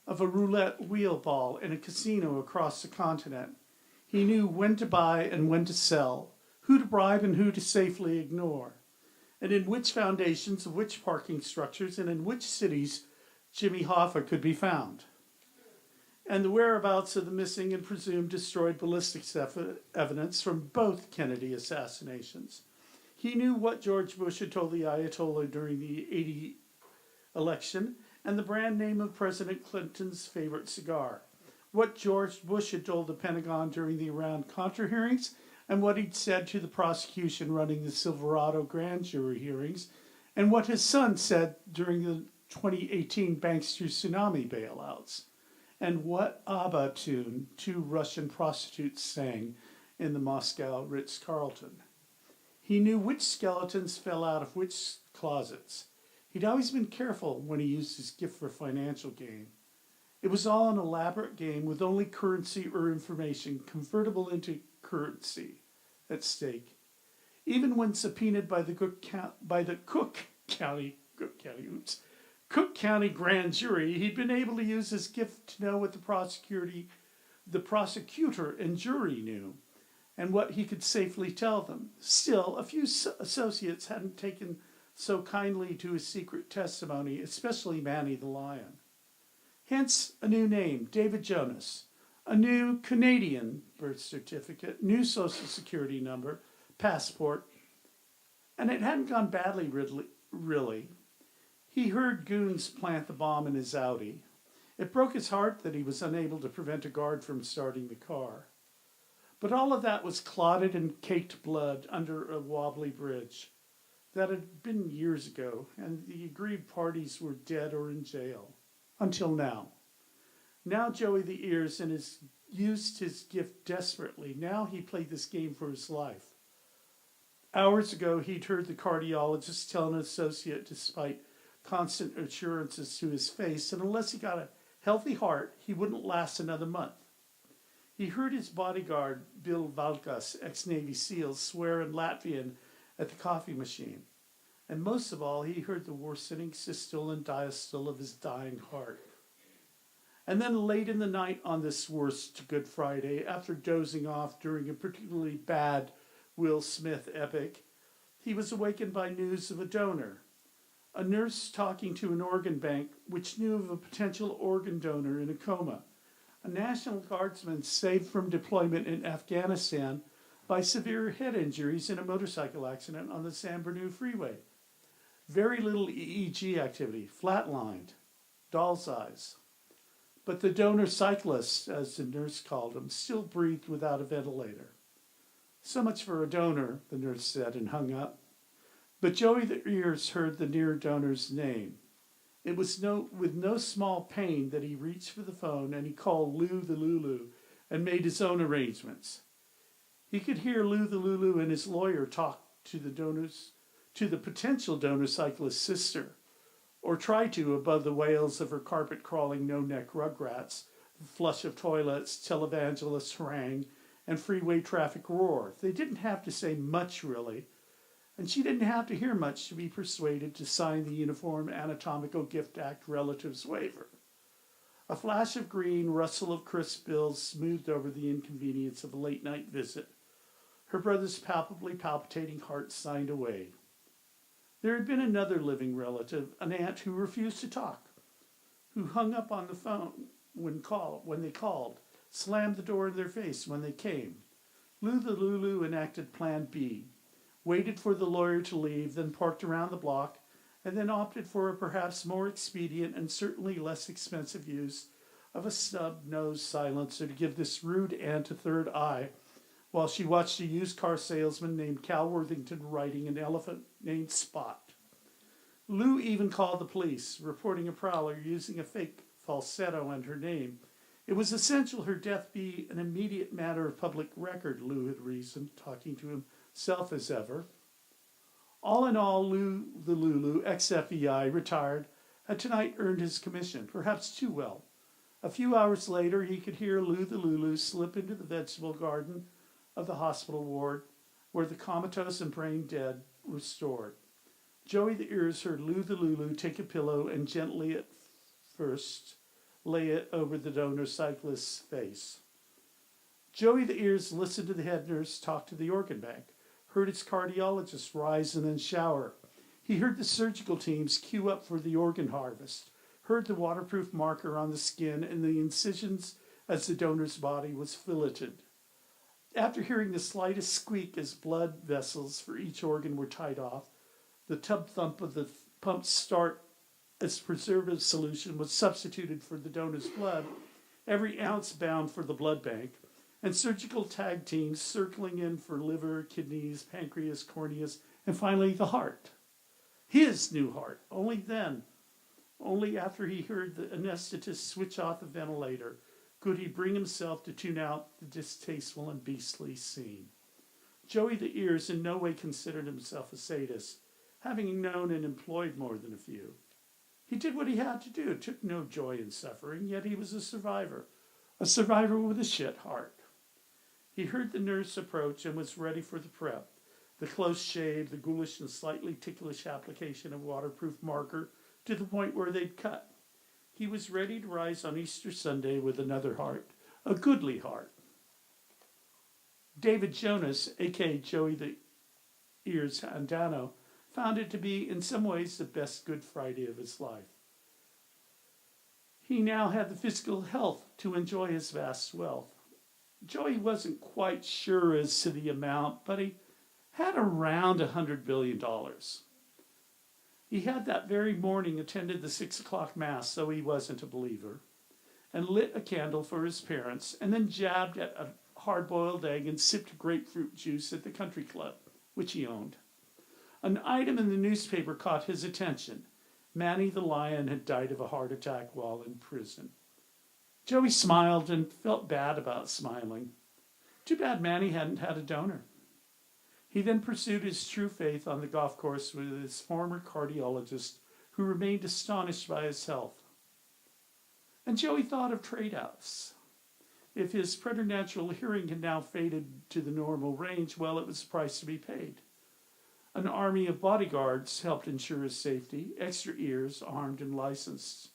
of a roulette wheel ball in a casino across the continent. He knew when to buy and when to sell, who to bribe and who to safely ignore, and in which foundations of which parking structures and in which cities Jimmy Hoffa could be found, and the whereabouts of the missing and presumed destroyed ballistics evidence from both Kennedy assassinations. He knew what George Bush had told the Ayatollah during the '80 election and the brand name of President Clinton's favorite cigar, what George Bush had told the Pentagon during the Iran-Contra hearings, and what he'd said to the prosecution running the Silverado grand jury hearings, and what his son said during the 2018 Bankster tsunami bailouts, and what ABBA tune 2 Russian prostitutes sang in the Moscow Ritz-Carlton. He knew which skeletons fell out of which closets. He'd always been careful when he used his gift for financial gain. It was all an elaborate game with only currency or information convertible into currency at stake. Even when subpoenaed by the Cook County grand jury, he'd been able to use his gift to know what the prosecutor and jury knew, and what he could safely tell them. Still, a few associates hadn't taken so kindly to his secret testimony, especially Manny the Lion. Hence, a new name, David Jonas, a new Canadian birth certificate, new social security number, passport, and it hadn't gone badly, really. He heard goons plant the bomb in his Audi. It broke his heart that he was unable to prevent a guard from starting the car. But all of that was clotted and caked blood under a wobbly bridge. That had been years ago, and the aggrieved parties were dead or in jail. Until now. Now Joey the Ears used his gift desperately. Now he played this game for his life. Hours ago, he'd heard the cardiologist tell an associate, despite constant assurances to his face, that unless he got a healthy heart, he wouldn't last another month. He heard his bodyguard, Bill Valkas, ex-Navy SEAL, swear in Latvian at the coffee machine. And most of all, he heard the worsening systole and diastole of his dying heart. And then late in the night on this worst Good Friday, after dozing off during a particularly bad Will Smith epic, he was awakened by news of a donor. A nurse talking to an organ bank which knew of a potential organ donor in a coma. A National Guardsman saved from deployment in Afghanistan by severe head injuries in a motorcycle accident on the San Bernardino Freeway. Very little EEG activity, flatlined, doll's eyes. But the donor cyclist, as the nurse called him, still breathed without a ventilator. So much for a donor, the nurse said and hung up. But Joey the Ears heard the near donor's name. It was with no small pain that he reached for the phone and he called Lou the Lulu and made his own arrangements. He could hear Lou the Lulu and his lawyer talk to the potential donor cyclist's sister, or try to above the wails of her carpet-crawling no-neck rugrats, the flush of toilets, televangelist harangue, and freeway traffic roar. They didn't have to say much, really, and she didn't have to hear much to be persuaded to sign the Uniform Anatomical Gift Act relatives waiver. A flash of green, rustle of crisp bills smoothed over the inconvenience of a late-night visit. Her brother's palpably palpitating heart signed away. There had been another living relative, an aunt who refused to talk, who hung up on the phone when they called, slammed the door in their face when they came. Lou the Lulu enacted Plan B. waited for the lawyer to leave, then parked around the block, and then opted for a perhaps more expedient and certainly less expensive use of a snub-nosed silencer to give this rude aunt a third eye while she watched a used car salesman named Cal Worthington riding an elephant named Spot. Lou even called the police, reporting a prowler using a fake falsetto and her name. It was essential her death be an immediate matter of public record, Lou had reasoned, talking to himself as ever. All in all, Lou the Lulu, ex-FBI, retired, had tonight earned his commission, perhaps too well. A few hours later, he could hear Lou the Lulu slip into the vegetable garden of the hospital ward, where the comatose and brain dead were stored. Joey the Ears heard Lou the Lulu take a pillow and gently at first lay it over the donor cyclist's face. Joey the Ears listened to the head nurse talk to the organ bank, heard its cardiologist rise and then shower. He heard the surgical teams queue up for the organ harvest, heard the waterproof marker on the skin and the incisions as the donor's body was filleted. After hearing the slightest squeak as blood vessels for each organ were tied off, the tub thump of the pump start as preservative solution was substituted for the donor's blood, every ounce bound for the blood bank, and surgical tag teams circling in for liver, kidneys, pancreas, corneas, and finally the heart. His new heart. Only after he heard the anesthetist switch off the ventilator, could he bring himself to tune out the distasteful and beastly scene. Joey the Ears in no way considered himself a sadist, having known and employed more than a few. He did what he had to do, took no joy in suffering, yet he was a survivor with a shit heart. He heard the nurse approach and was ready for the prep, the close shave, the ghoulish and slightly ticklish application of waterproof marker to the point where they'd cut. He was ready to rise on Easter Sunday with another heart, a goodly heart. David Jonas, a.k.a. Joey the Ears Andano, found it to be, in some ways, the best Good Friday of his life. He now had the physical health to enjoy his vast wealth. Joey wasn't quite sure as to the amount, but he had around $100 billion. He had that very morning attended the 6 o'clock mass, though he wasn't a believer, and lit a candle for his parents, and then jabbed at a hard-boiled egg and sipped grapefruit juice at the country club, which he owned. An item in the newspaper caught his attention. Manny the lion had died of a heart attack while in prison. Joey smiled and felt bad about smiling. Too bad Manny hadn't had a donor. He then pursued his true faith on the golf course with his former cardiologist, who remained astonished by his health. And Joey thought of trade-offs. If his preternatural hearing had now faded to the normal range, well, it was the price to be paid. An army of bodyguards helped ensure his safety, extra ears, armed and licensed.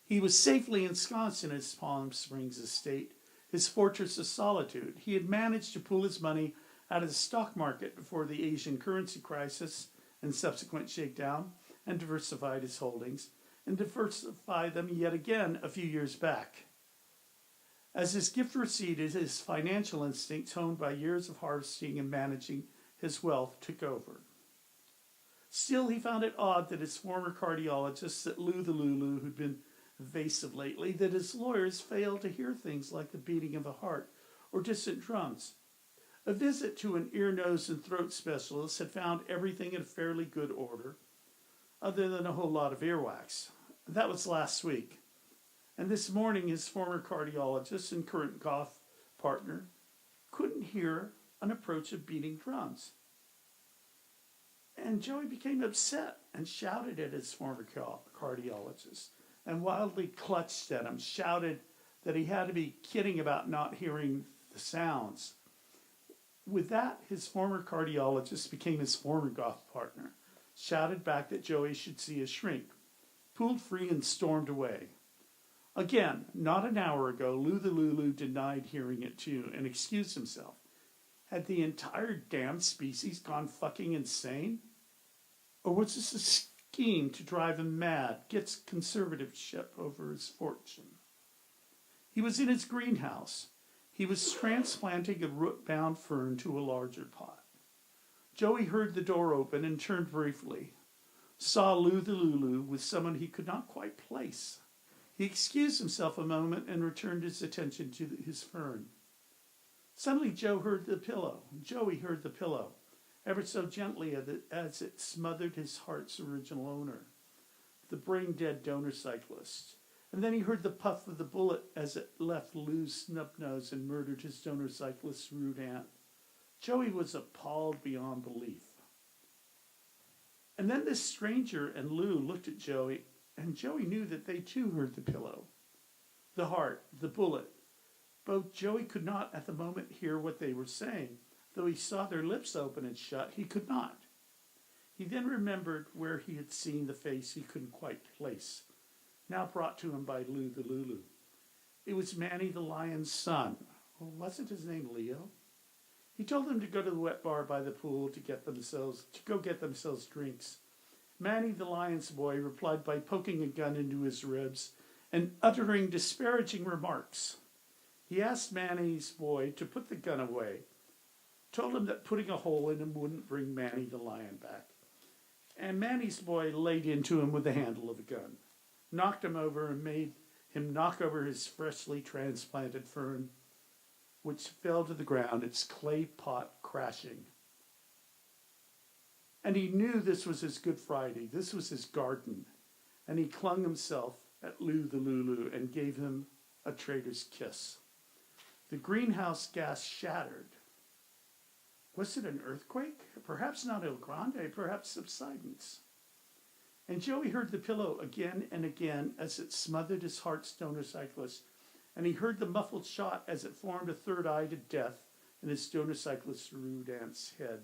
He was safely ensconced in his Palm Springs estate, his fortress of solitude. He had managed to pull his money out of the stock market before the Asian currency crisis and subsequent shakedown, and diversified his holdings, and diversified them yet again a few years back. As his gift receded, his financial instincts, honed by years of harvesting and managing his wealth, took over. Still, he found it odd that his former cardiologist, that Lou the Lulu, who'd been evasive lately, that his lawyers failed to hear things like the beating of a heart or distant drums. A visit to an ear, nose, and throat specialist had found everything in fairly good order, other than a whole lot of earwax. That was last week. And this morning, his former cardiologist and current golf partner couldn't hear an approach of beating drums. And Joey became upset and shouted at his former cardiologist and wildly clutched at him, shouted that he had to be kidding about not hearing the sounds. With that, his former cardiologist became his former golf partner, shouted back that Joey should see a shrink, pulled free and stormed away. Again, not an hour ago, Lou the Lulu denied hearing it too and excused himself. Had the entire damn species gone fucking insane? Or was this a scheme to drive him mad, get conservatorship over his fortune? He was in his greenhouse. He was transplanting a root-bound fern to a larger pot. Joey heard the door open and turned briefly. Saw Lou the Lulu with someone he could not quite place. He excused himself a moment and returned his attention to his fern. Suddenly Joey heard the pillow, ever so gently as it smothered his heart's original owner, the brain-dead donor cyclist. And then he heard the puff of the bullet as it left Lou's snub nose and murdered his donor cyclist's rude aunt. Joey was appalled beyond belief. And then this stranger and Lou looked at Joey, and Joey knew that they too heard the pillow, the heart, the bullet. Both Joey could not at the moment hear what they were saying. Though he saw their lips open and shut, he could not. He then remembered where he had seen the face he couldn't quite place, now brought to him by Lou the Lulu. It was Manny the lion's son. Well, wasn't his name Leo? He told them to go to the wet bar by the pool to go get themselves drinks. Manny the lion's boy replied by poking a gun into his ribs and uttering disparaging remarks. He asked Manny's boy to put the gun away, told him that putting a hole in him wouldn't bring Manny the lion back. And Manny's boy laid into him with the handle of the gun, knocked him over and made him knock over his freshly transplanted fern, which fell to the ground, its clay pot crashing. And he knew this was his Good Friday, this was his garden, and he clung himself at Lou the Lulu and gave him a traitor's kiss. The greenhouse gas shattered. Was it an earthquake? Perhaps not El Grande, perhaps subsidence. And Joey heard the pillow again and again as it smothered his heart's donor cyclist, and he heard the muffled shot as it formed a third eye to death in his donor cyclist's rude aunt's head.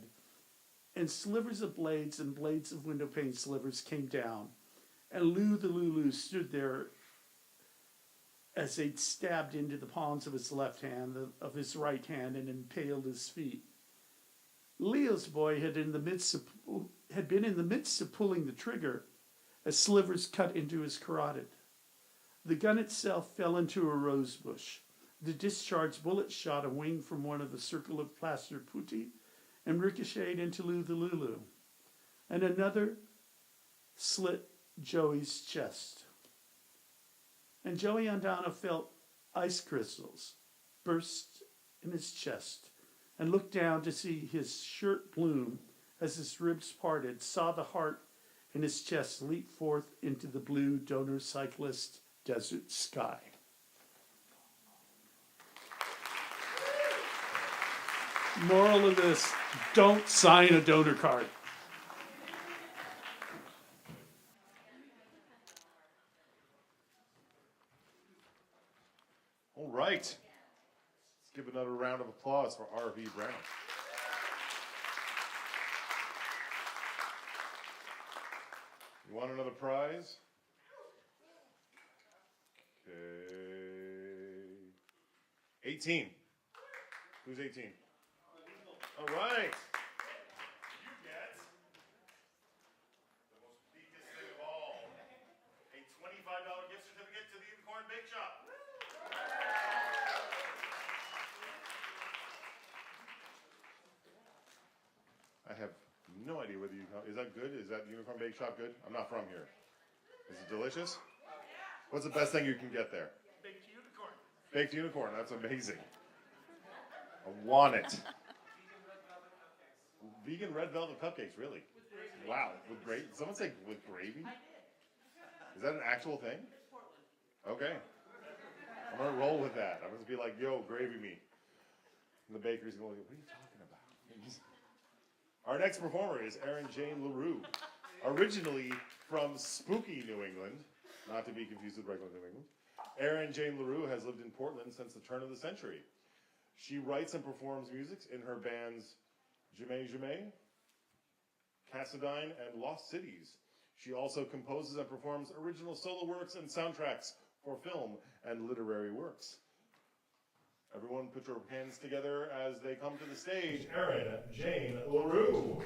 And slivers of blades and blades of window pane slivers came down, and Lou the Lulu stood there as they'd stabbed into the palms of his left hand, of his right hand, and impaled his feet. Leo's boy had been in the midst of pulling the trigger as slivers cut into his carotid. The gun itself fell into a rose bush. The discharged bullet shot a wing from one of the circle of plaster putti and ricocheted into Lou the Lulu. And another slit Joey's chest. And Joey Andano felt ice crystals burst in his chest and looked down to see his shirt bloom as his ribs parted, saw the heart in his chest leap forth into the blue donor cyclist desert sky. Moral of this, don't sign a donor card. All right. Let's give another round of applause for R.V. Brown. You want another prize? Okay. 18. Who's 18? All right. You get the most biggest thing of all, a $25 gift certificate to the Unicorn Bake Shop. I have no idea whether is that good? Is that Unicorn Bake Shop good? I'm not from here. Is it delicious? What's the best thing you can get there? Baked unicorn. Baked unicorn. That's amazing. I want it. Vegan red velvet cupcakes, really? Wow, with gravy. Someone say with gravy? Is that an actual thing? Okay. I'm gonna roll with that. I'm gonna be like, yo, gravy me. And the bakery's going, what are you talking about? Our next performer is Erin Jane LaRue, originally from spooky New England, not to be confused with regular New England. Erin Jane LaRue has lived in Portland since the turn of the century. She writes and performs music in her bands Jemay Jemay, Cassadine, and Lost Cities. She also composes and performs original solo works and soundtracks for film and literary works. Everyone put your hands together as they come to the stage. Erin Jane LaRue.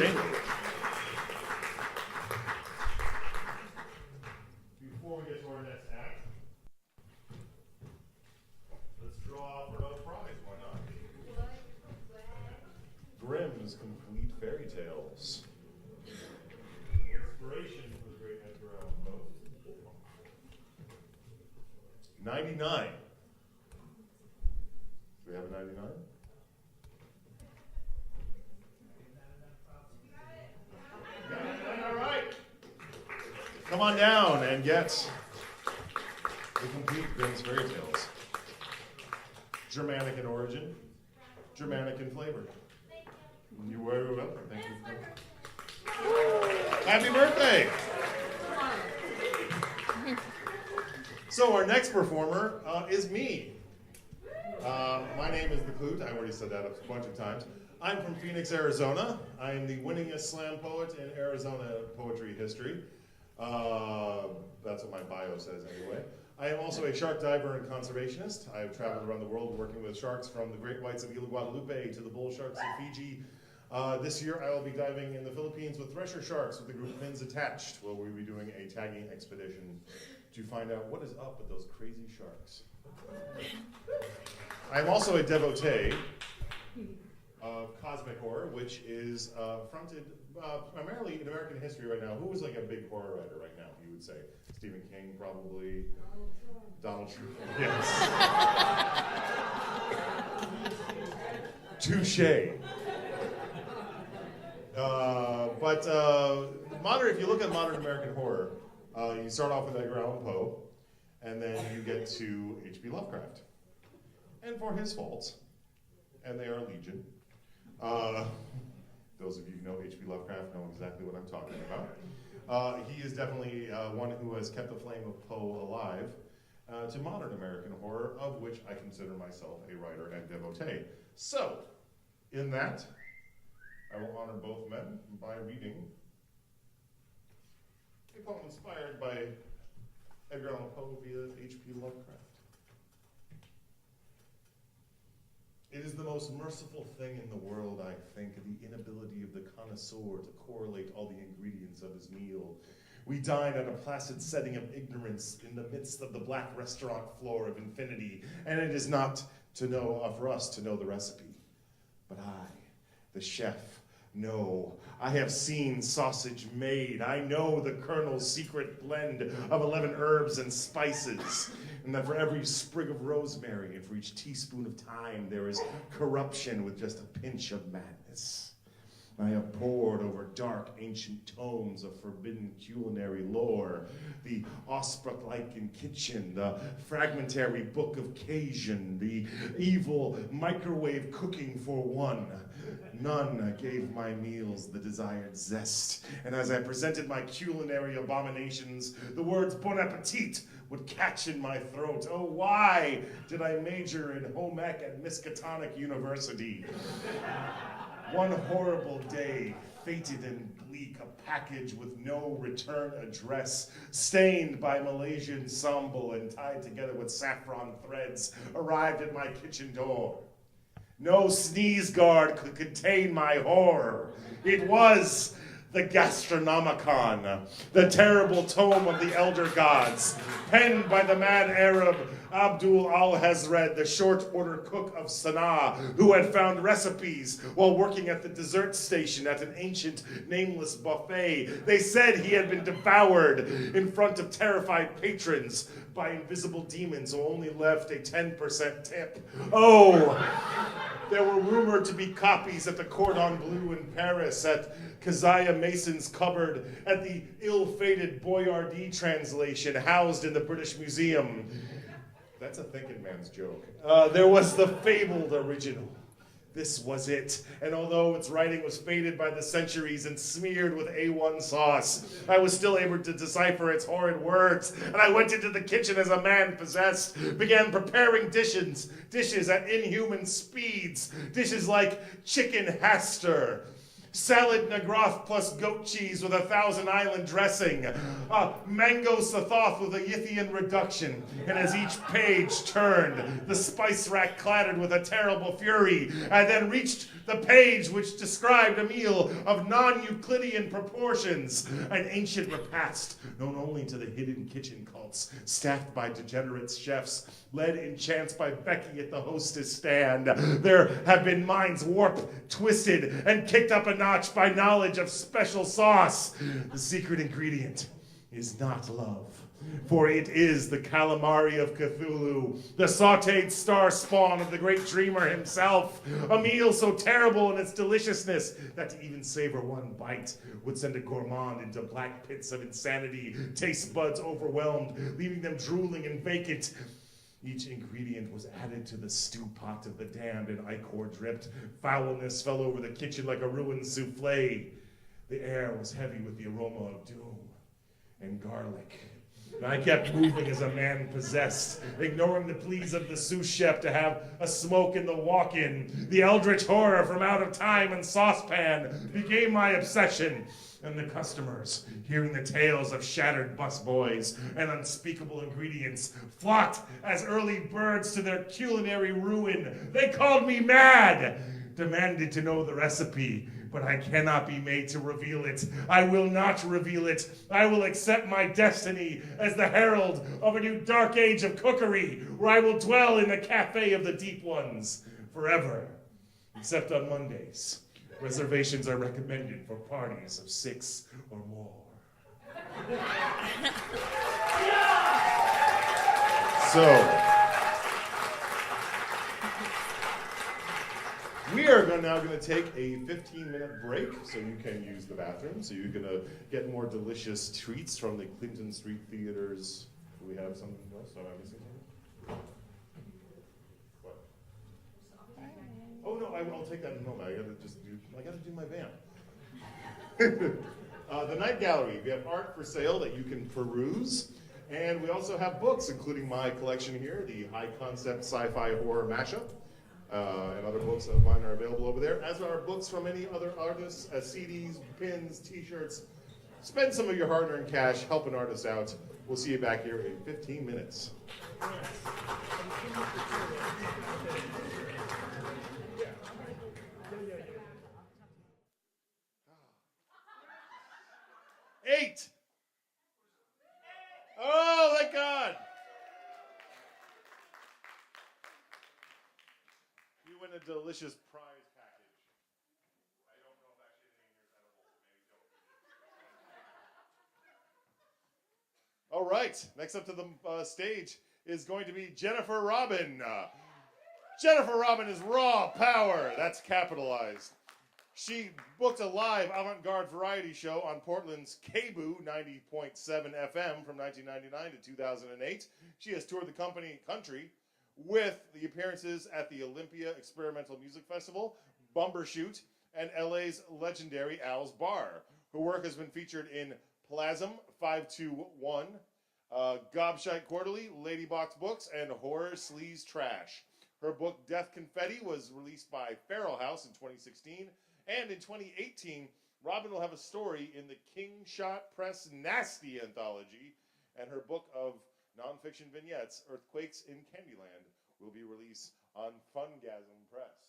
chamber. Before we get to our next act, let's draw for another prize, why not? Grimm's Complete Fairy Tales. Inspiration for the great Edgar Allan Poe. 99. Do we have a 99? All right. Come on down and get the complete Grimm's Fairy Tales. Germanic in origin, Germanic in flavor. You were welcome. Thank you. Happy birthday! So our next performer is me. My name is The Clute. I already said that a bunch of times. I'm from Phoenix, Arizona. I am the winningest slam poet in Arizona poetry history. That's what my bio says anyway. I am also a shark diver and conservationist. I have traveled around the world working with sharks from the great whites of Isla Guadalupe to the bull sharks of Fiji. This year I will be diving in the Philippines with thresher sharks with the group fins attached, where we'll be doing a tagging expedition to find out what is up with those crazy sharks. I'm also a devotee of cosmic horror, which is fronted primarily in American history right now. Who is like a big horror writer right now, you would say? Stephen King, probably. Donald Trump. Yes. Touche. But if you look at modern American horror, you start off with Edgar Allan Poe, and then you get to H.P. Lovecraft. And for his faults, and they are legion. Those of you who know H.P. Lovecraft know exactly what I'm talking about. He is definitely one who has kept the flame of Poe alive to modern American horror, of which I consider myself a writer and devotee. So, in that, I will honor both men by reading a poem inspired by Edgar Allan Poe via H.P. Lovecraft. It is the most merciful thing in the world, I think, the inability of the connoisseur to correlate all the ingredients of his meal. We dine on a placid setting of ignorance in the midst of the black restaurant floor of infinity, and it is not for us to know the recipe. But I, the chef, know. I have seen sausage made. I know the Colonel's secret blend of 11 herbs and spices. And that for every sprig of rosemary and for each teaspoon of thyme, there is corruption with just a pinch of madness. I have pored over dark ancient tomes of forbidden culinary lore, the Osbruck-Lycan kitchen, the fragmentary book of Cajun, the evil microwave cooking for one. None gave my meals the desired zest, and as I presented my culinary abominations, the words bon appetit would catch in my throat. Oh, why did I major in home ec at Miskatonic University? One horrible day, fated and bleak, a package with no return address, stained by Malaysian sambal and tied together with saffron threads, arrived at my kitchen door. No sneeze guard could contain my horror. It was the Gastronomicon, the terrible tome of the elder gods, penned by the mad Arab Abdul al-Hazred, the short order cook of Sana'a, who had found recipes while working at the dessert station at an ancient nameless buffet. They said he had been devoured in front of terrified patrons by invisible demons who only left a 10% tip. Oh, there were rumored to be copies at the Cordon Bleu in Paris, at Keziah Mason's cupboard, at the ill-fated Boyardee translation housed in the British Museum. That's a thinking man's joke. There was the fabled original. This was it. And although its writing was faded by the centuries and smeared with A1 sauce, I was still able to decipher its horrid words. And I went into the kitchen as a man possessed, began preparing dishes at inhuman speeds, dishes like chicken haster, salad nagroth plus goat cheese with a Thousand Island dressing, mango sathoth with a Yithian reduction, and as each page turned, the spice rack clattered with a terrible fury, and then reached the page which described a meal of non-Euclidean proportions, an ancient repast known only to the hidden kitchen cults, staffed by degenerate chefs, led in chance by Becky at the hostess stand. There have been minds warped, twisted, and kicked up a notch by knowledge of special sauce. The secret ingredient is not love, for it is the calamari of Cthulhu, the sautéed star spawn of the great dreamer himself, a meal so terrible in its deliciousness that to even savor one bite would send a gourmand into black pits of insanity, taste buds overwhelmed, leaving them drooling and vacant. Each ingredient was added to the stew pot of the damned, and ichor dripped. Foulness fell over the kitchen like a ruined souffle. The air was heavy with the aroma of doom and garlic. And I kept moving as a man possessed, ignoring the pleas of the sous chef to have a smoke in the walk-in. The eldritch horror from out of time and saucepan became my obsession. And the customers, hearing the tales of shattered busboys and unspeakable ingredients, flocked as early birds to their culinary ruin. They called me mad, demanded to know the recipe, but I cannot be made to reveal it. I will not reveal it. I will accept my destiny as the herald of a new dark age of cookery, where I will dwell in the cafe of the deep ones forever, except on Mondays. Reservations are recommended for parties of 6 or more. So, we are now going to take a 15-minute break so you can use the bathroom, so you're going to get more delicious treats from the Clinton Street Theaters. Do we have something else? Am I missing something? What? Oh, no, I'll take that in a moment. I got to do my vamp. The Night Gallery. We have art for sale that you can peruse. And we also have books, including my collection here, the High Concept Sci-Fi Horror Mashup. And other books of mine are available over there, as are books from any other artists, CDs, pins, t-shirts. Spend some of your hard-earned cash, help an artist out. We'll see you back here in 15 minutes. 8. Oh, thank God. You win a delicious prize package. I don't know if actually anything here is edible, maybe don't. All right, next up to the stage is going to be Jennifer Robin. Jennifer Robin is raw power. That's capitalized. She booked a live avant-garde variety show on Portland's KBOO 90.7 FM from 1999 to 2008. She has toured the country with the appearances at the Olympia Experimental Music Festival, Bumbershoot, and LA's legendary Al's Bar. Her work has been featured in Plasm 521, Gobshite Quarterly, Ladybox Books, and Horror Sleaze Trash. Her book Death Confetti was released by Feral House in 2016, and in 2018, Robin will have a story in the King Shot Press Nasty Anthology, and her book of nonfiction vignettes, Earthquakes in Candyland, will be released on Fungasm Press.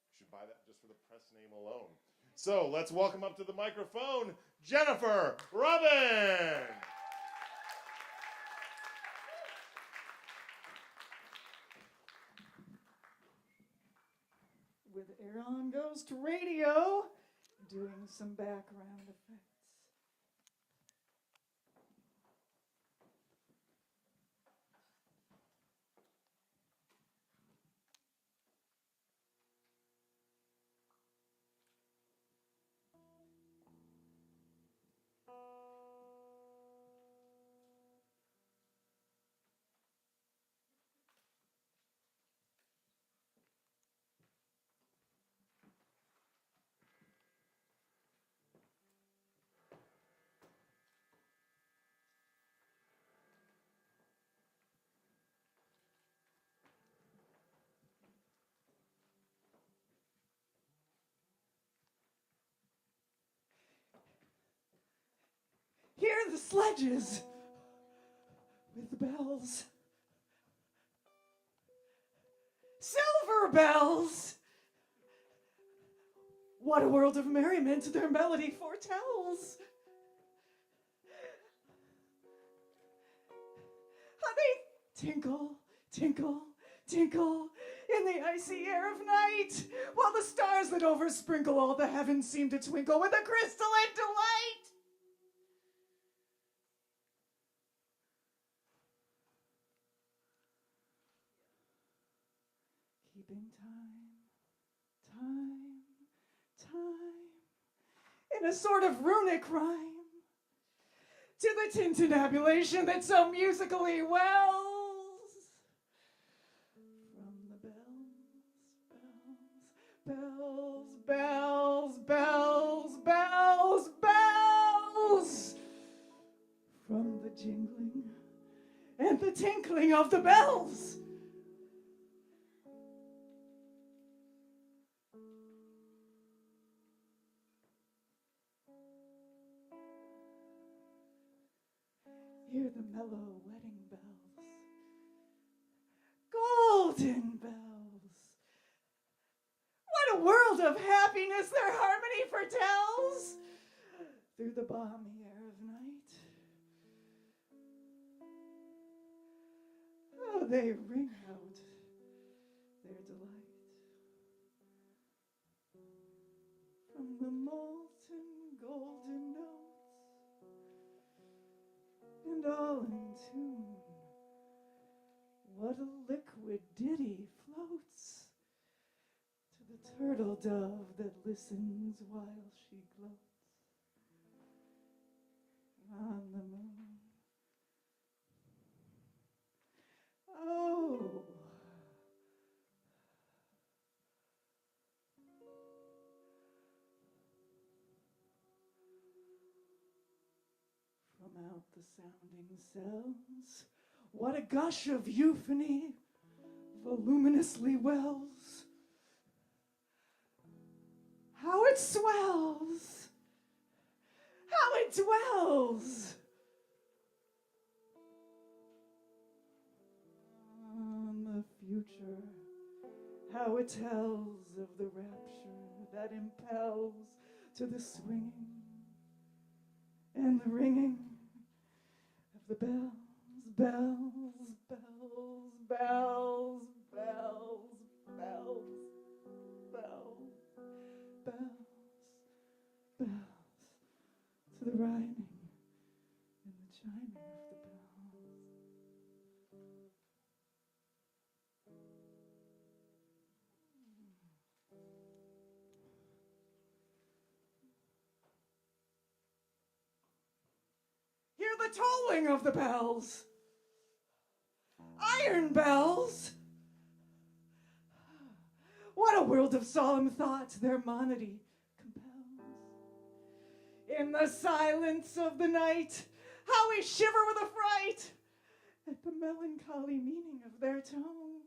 You should buy that just for the press name alone. So let's welcome up to the microphone, Jennifer Robin! With Aaron Goes to Radio, doing some background effects. the sledges with the bells. Silver bells! What a world of merriment their melody foretells. How they tinkle, tinkle, tinkle in the icy air of night, while the stars that oversprinkle all the heavens seem to twinkle with a crystalline delight. Keeping time, in a sort of runic rhyme to the tintinnabulation that so musically wells from the bells, bells, from the jingling and the tinkling of the bells. Hear the mellow wedding bells, golden bells. What a world of happiness their harmony foretells through the balmy air of night. How they ring out their delight from the molten golden notes, and all in tune. What a liquid ditty floats to the turtle dove that listens while she gloats on the moon. Oh, from out the sounding cells, what a gush of euphony voluminously wells. How it swells, how it dwells on the future, how it tells of the rapture that impels to the swinging and the ringing of the bells, bells, bells, bells, bells, bells, bells, bells, bells, to the riding and the chiming of the bells. Hear the tolling of the bells, iron bells. What a world of solemn thought their monody compels. In the silence of the night, how we shiver with affright at the melancholy meaning of their tone.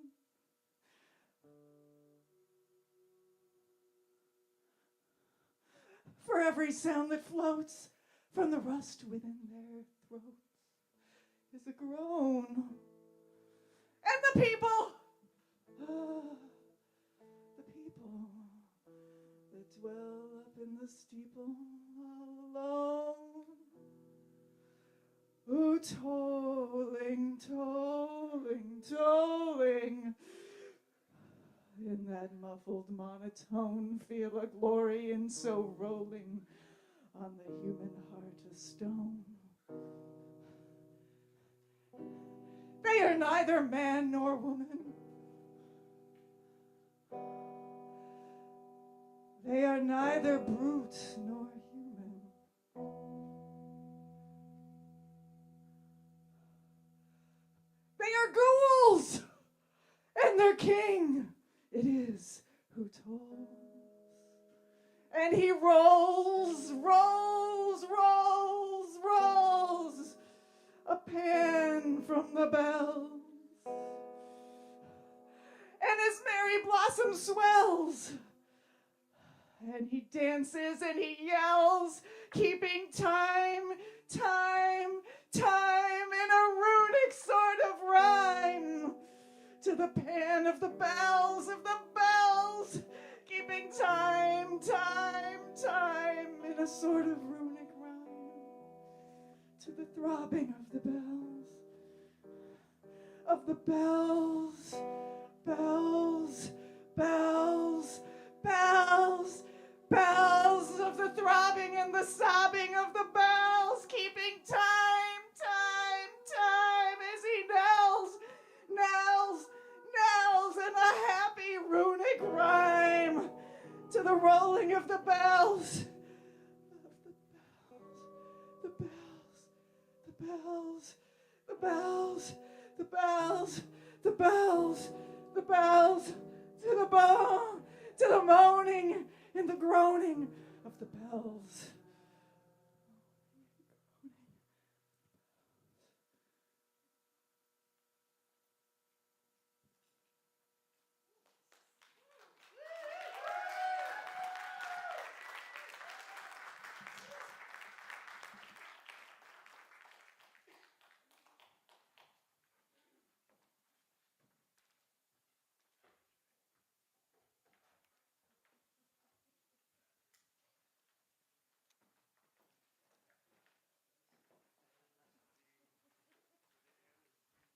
For every sound that floats from the rust within their throats is a groan. And the people, that dwell up in the steeple all alone, who tolling, tolling, tolling, in that muffled monotone feel a glory in so rolling on the human heart a stone. They are neither man nor woman. They are neither brute nor human. They are ghouls, and their king it is who tolls. And he rolls, rolls, rolls, rolls a pan from the bells. And his merry blossom swells And he dances and he yells, keeping time, time, time in a runic sort of rhyme to the pan of the bells, keeping time, time, time in a sort of runic rhyme to the throbbing of the bells, bells, bells, bells, bells of the throbbing and the sobbing of the bells, keeping time, time, time as he knells in a happy runic rhyme to the rolling of the bells, the bells, the bells, the bells, the bells, the bells, to the bone, to the moaning and the groaning of the bells.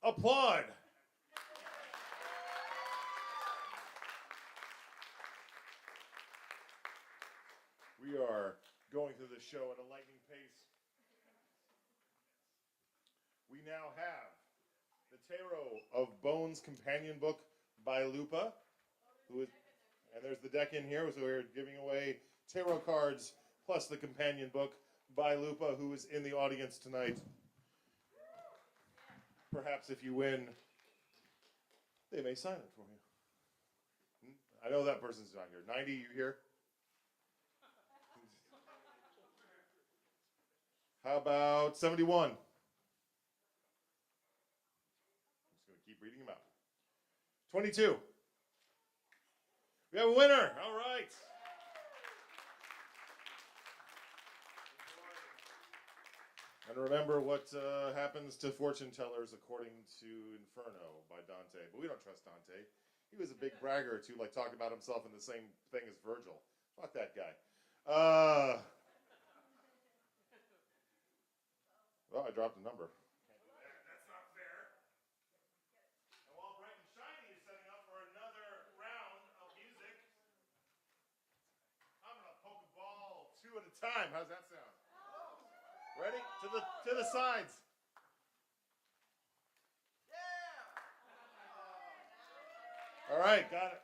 Applaud. We are going through this show at a lightning pace. We now have the Tarot of Bones companion book by Lupa, and there's the deck in here, so we're giving away tarot cards plus the companion book by Lupa, who is in the audience tonight. Perhaps if you win, they may sign it for you. I know that person's not here. 90, you here? How about 71? I'm just going to keep reading them out. 22. We have a winner. All right. And remember what happens to fortune tellers according to Inferno by Dante. But we don't trust Dante. He was a big bragger to talk about himself in the same thing as Virgil. Fuck that guy. Well, I dropped a number. Can't do that. That's not fair. And while Bright and Shiny is setting up for another round of music, I'm gonna poke a ball 2 at a time. How's that sound? Ready? To the sides. Yeah. All right, got it.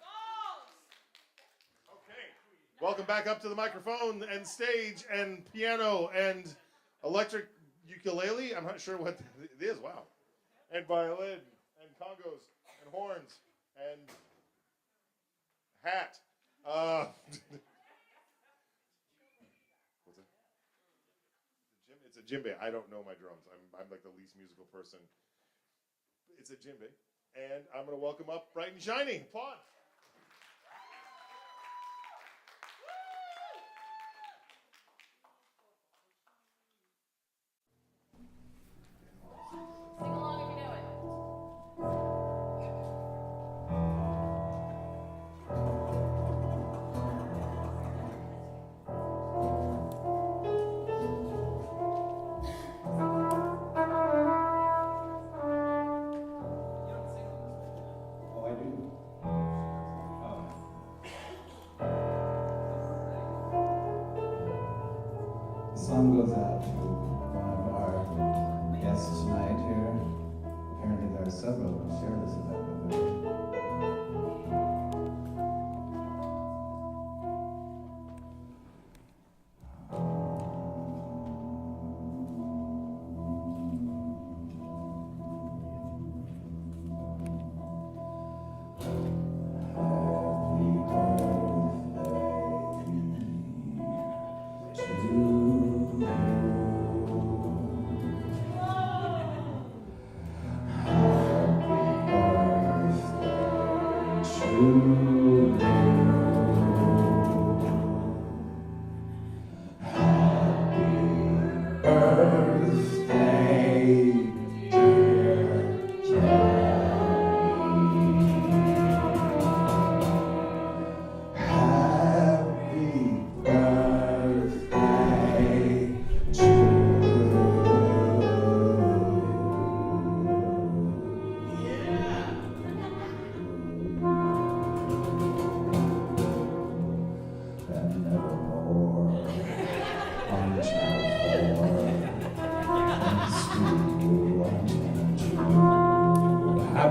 Okay. Welcome back up to the microphone and stage and piano and electric ukulele. I'm not sure what it is. Wow. And violin and congos and horns and hat. It's a djembe. I don't know my drums. I'm like the least musical person. It's a djembe. And I'm going to welcome up Bright and Shiny. Applaud. Sing along if you know it. Oh, I do. The song goes out to one of our guests tonight here. Apparently there are several who share this event with her. Happy birthday to you. Happy birthday to you.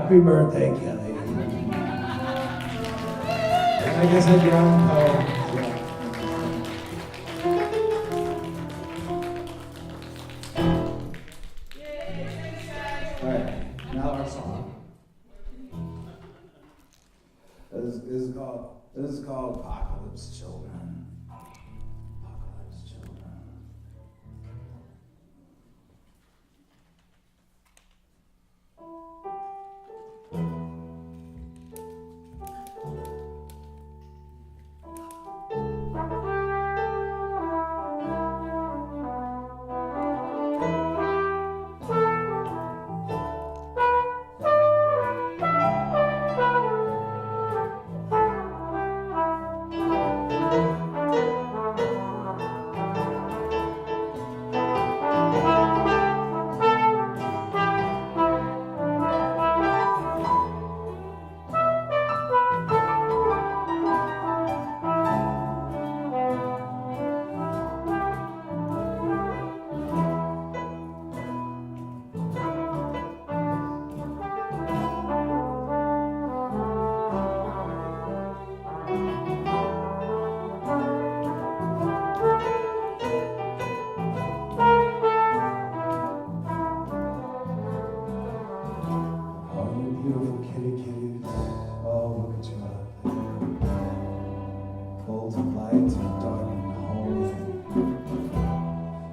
Happy birthday, Kelly. I guess I drowned Poe. Alright, now our song. This is called Apocalypse Children. Apocalypse Children.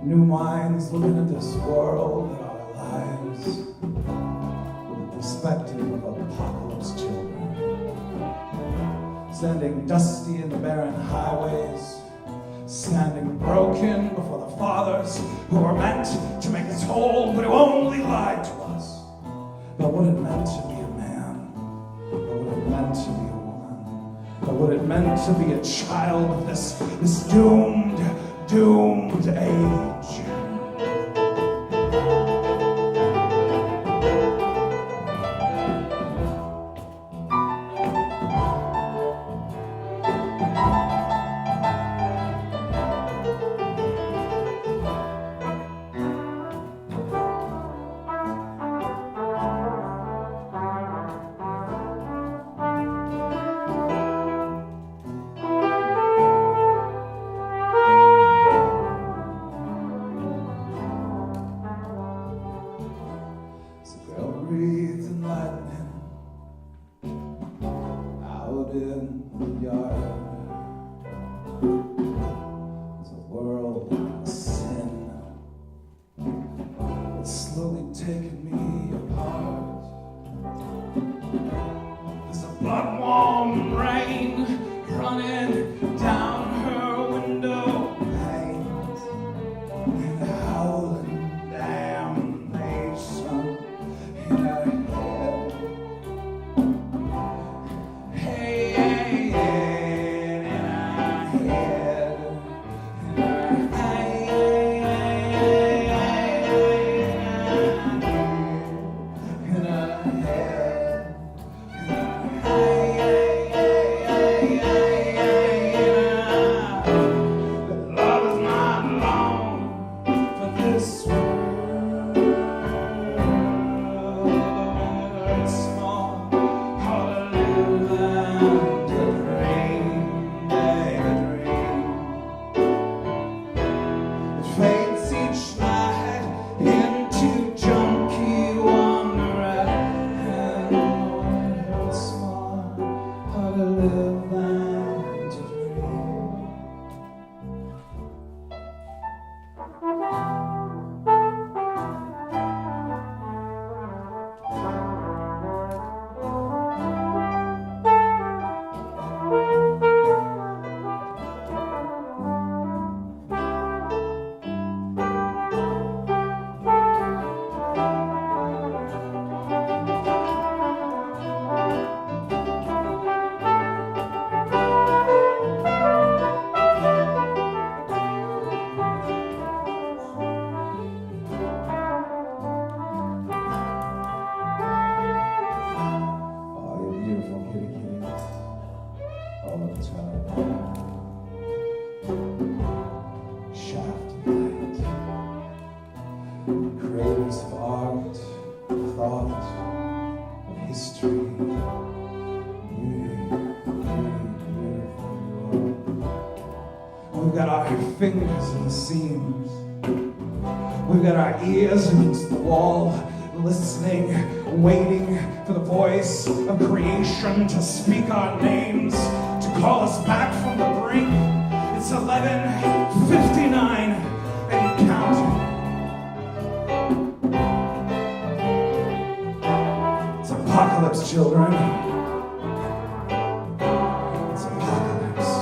New minds looking at this world and our lives with the perspective of apocalypse children. Standing dusty in the barren highways, standing broken before the fathers who were meant to make us whole, but who only lied to us about what it meant to be a man, about what it meant to be a woman, about what it meant to be a child of this doomed age. Breathes in lightning out in the yard. It's a world of sin that's slowly taking me apart. There's a blood-warm rain running down her window panes and howling damnation in her head. Hey, in her head. In her love is not long for this world. It's small, hard to live and to dream, baby, dream. It fades each night into junkie wonderland. It's small, hard to live and to dream. Oh, you beautiful kitty kitties. All of it's right. Shaft of light. Creators of art, of thought, of history. We've got our fingers in the seams. We've got our ears against the wall, listening, waiting for the voice of creation to speak our names, to call us back from the brink. It's 11:59 and counting. It's apocalypse, children. It's apocalypse.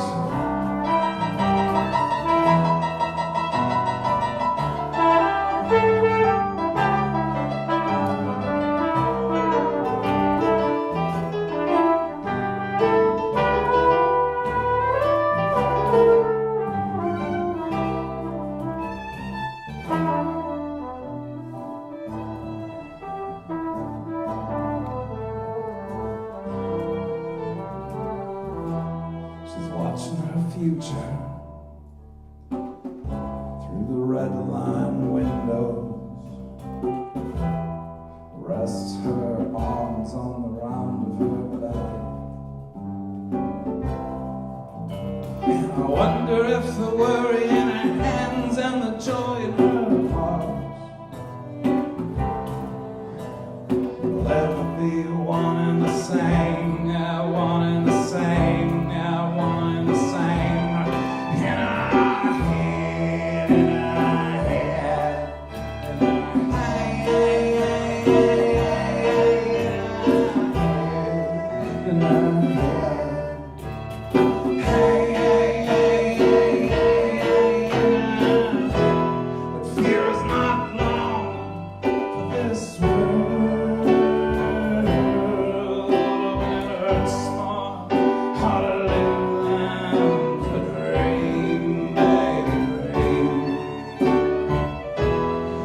She's watching her future through the red line windows. Rests her arms on the round of her belly. And I wonder if the worry in her hands and the joy in her heart will ever be one and the same, yeah, one and the same, yeah, one and the same. In our head, in our head, in our head, in our head. Hey, hey, hey, hey, hey, hey, but fear is not long for this world. It hurts more how to live than to dream, baby, dream.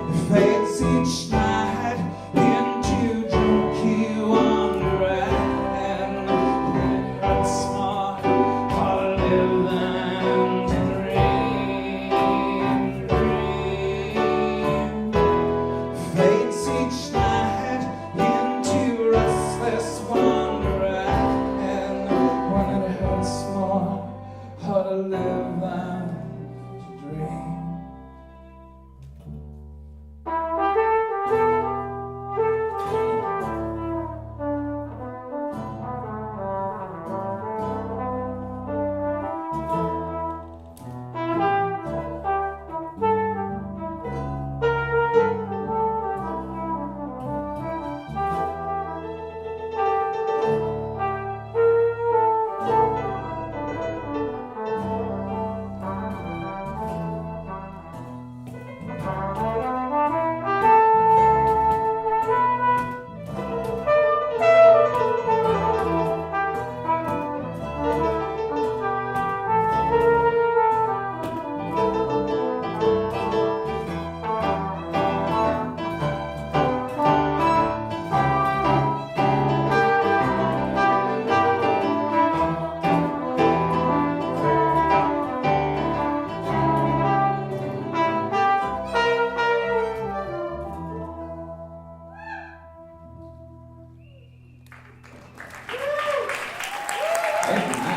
It fades each night into junky wandering. It hurts more how to live than to dream, dream. Fades each night into restless wandering. When it hurts more how to live than to dream.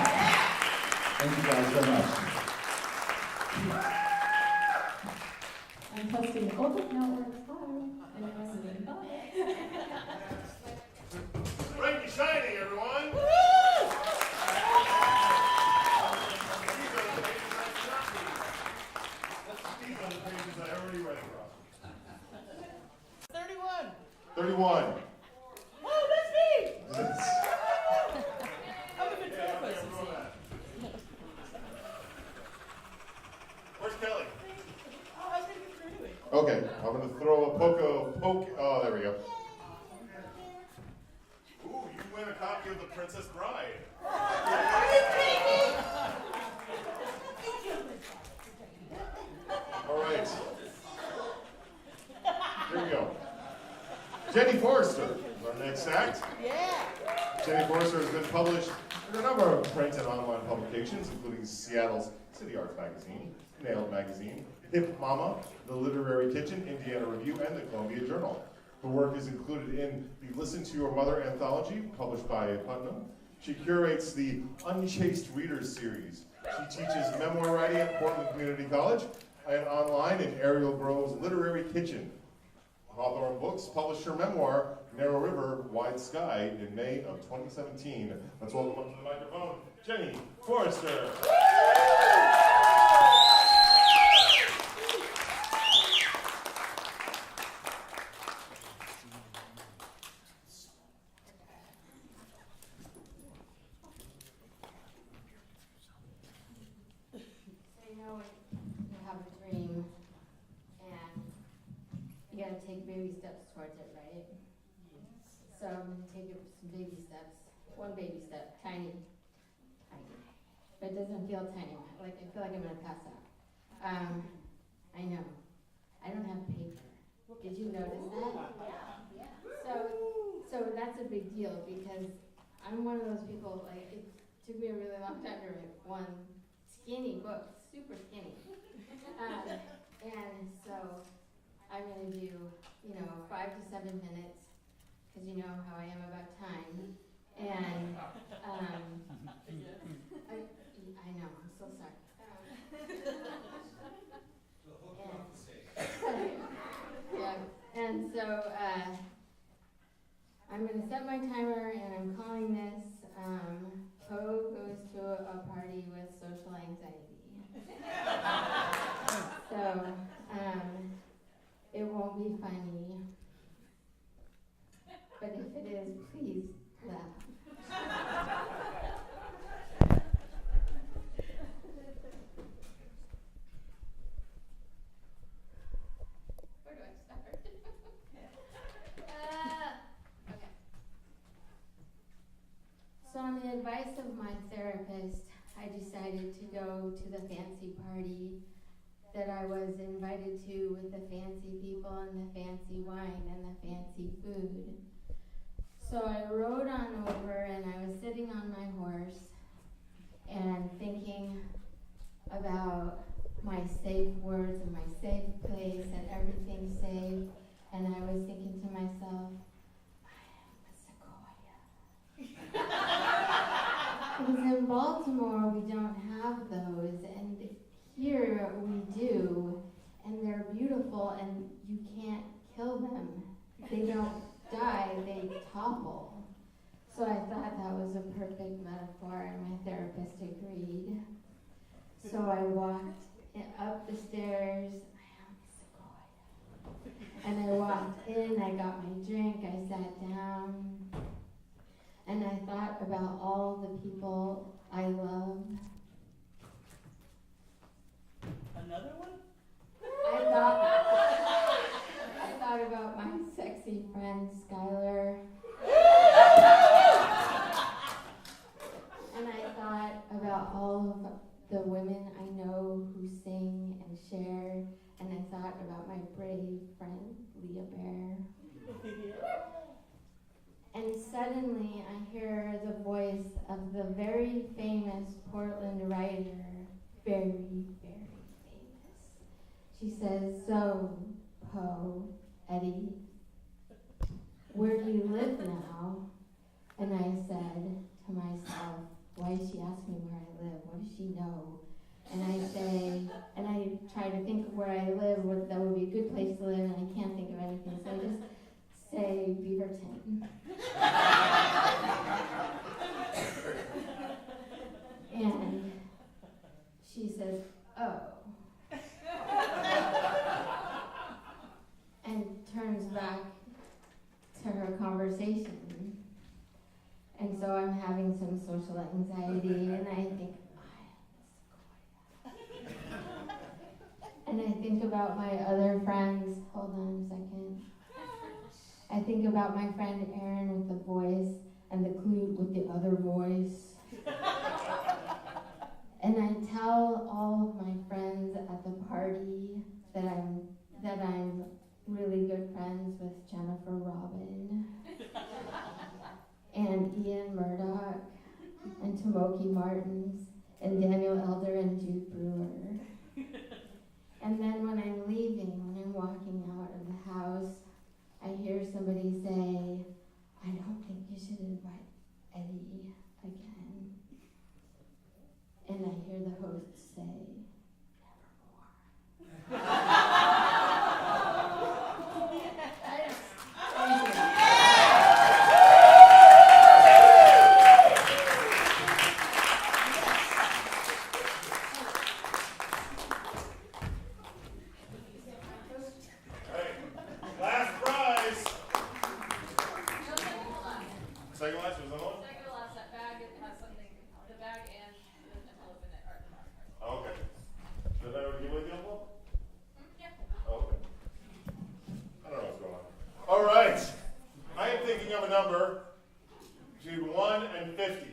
Thank you guys very much. I'm testing. Oh, look, now it works fine. And it wasn't in. Bright and shiny, everyone. These are the pages I already read across. 31. 31. Oh, that's me. That's- I'm a ventriloquist. Where's Kelly? Oh, I was going to get through anyway. Okay, I'm gonna throw a poke. Oh, there we go. Ooh, you win a copy of The Princess Bride. Are you kidding me? All right. Here we go. Jenny Forrester is our next act. Yeah. Jenny Forrester has been published in a number of print and online publications, including Seattle's City Arts Magazine, Nailed Magazine, Hip Mama, The Literary Kitchen, Indiana Review, and the Columbia Journal. Her work is included in the Listen to Your Mother anthology, published by Putnam. She curates the Unchaste Readers series. She teaches memoir writing at Portland Community College and online in Ariel Grove's Literary Kitchen. Author of books, published her memoir, Narrow River, Wide Sky, in May of 2017. Let's welcome up to the microphone, Jenny Forrester. You have a dream and you gotta take baby steps towards it, right? So I'm gonna take some baby steps. One baby step, tiny. But it doesn't feel tiny. Like I feel like I'm gonna pass out. I know. I don't have paper. Did you notice that? Yeah. So that's a big deal because I'm one of those people, like it took me a really long time to write one skinny book, super skinny. And so I'm going to do, 5 to 7 minutes, because you know how I am about time. And I know, I'm so sorry. Yeah, and so I'm going to set my timer, and I'm calling this Poe Goes to a Party with Social Anxiety. So, it won't be funny, but if it is, please laugh. Where do I start? Okay. So on the advice of my therapist, I decided to go to the fancy party that I was invited to with the fancy people and the fancy wine and the fancy food. So I rode on over and I was sitting on my horse and thinking about my safe words and my safe place and everything safe. And I was thinking to myself, I am a sequoia. Because in Baltimore we don't have those, and here we do, and they're beautiful, and you can't kill them. They don't die, they topple. So I thought that was a perfect metaphor, and my therapist agreed. So I walked up the stairs, I am a sequoia. And I walked in, I got my drink, I sat down, and I thought about all the people I love. Another one? I thought about my sexy friend Skylar. And I thought about all of the women I know who sing and share. And I thought about my brave friend Leah Bear. And suddenly I hear the voice of the very famous Portland writer, very, very famous. She says, "So, Poe, Eddie, where do you live now?" And I said to myself, why is she asking me where I live? What does she know? And I say, and I try to think of where I live, what that would be a good place to live, and I can't think of anything, so I just say Beaverton. And she says, "Oh." And turns back to her conversation. And so I'm having some social anxiety, and I think, I am a sequoia. And I think about my other friends. Hold on a second. I think about my friend Erin with the voice and the Clute with the other voice. And I tell all of my friends at the party that I'm really good friends with Jennifer Robin and Ian Murdoch and Tomoki Martins and Daniel Elder and Jude Brewer. And then when I'm leaving, when I'm walking out of the house, I hear somebody say, "I don't think you should invite Eddie again." and I hear the host say, Last prize. Second last was on? Second to last, that bag has something, the bag and the envelope in it are the bag. Okay. Did I already give away the envelope? Yeah. Oh, okay. I don't know what's going on. All right. I am thinking of a number between 1 and 50.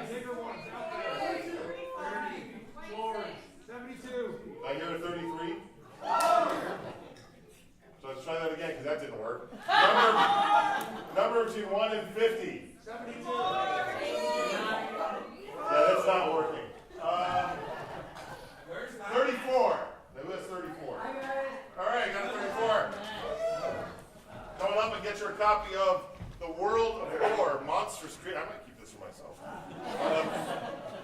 Bigger ones out there. 30, 40, 72. I hear a 33. So let's try that again because that didn't work. Number between 1 and 50. 72. Yeah, that's not working. 34. Who has 34? All right, got a 34. Coming up and get your copy of The World of Lore, Monstrous Creatures. I might keep this for myself.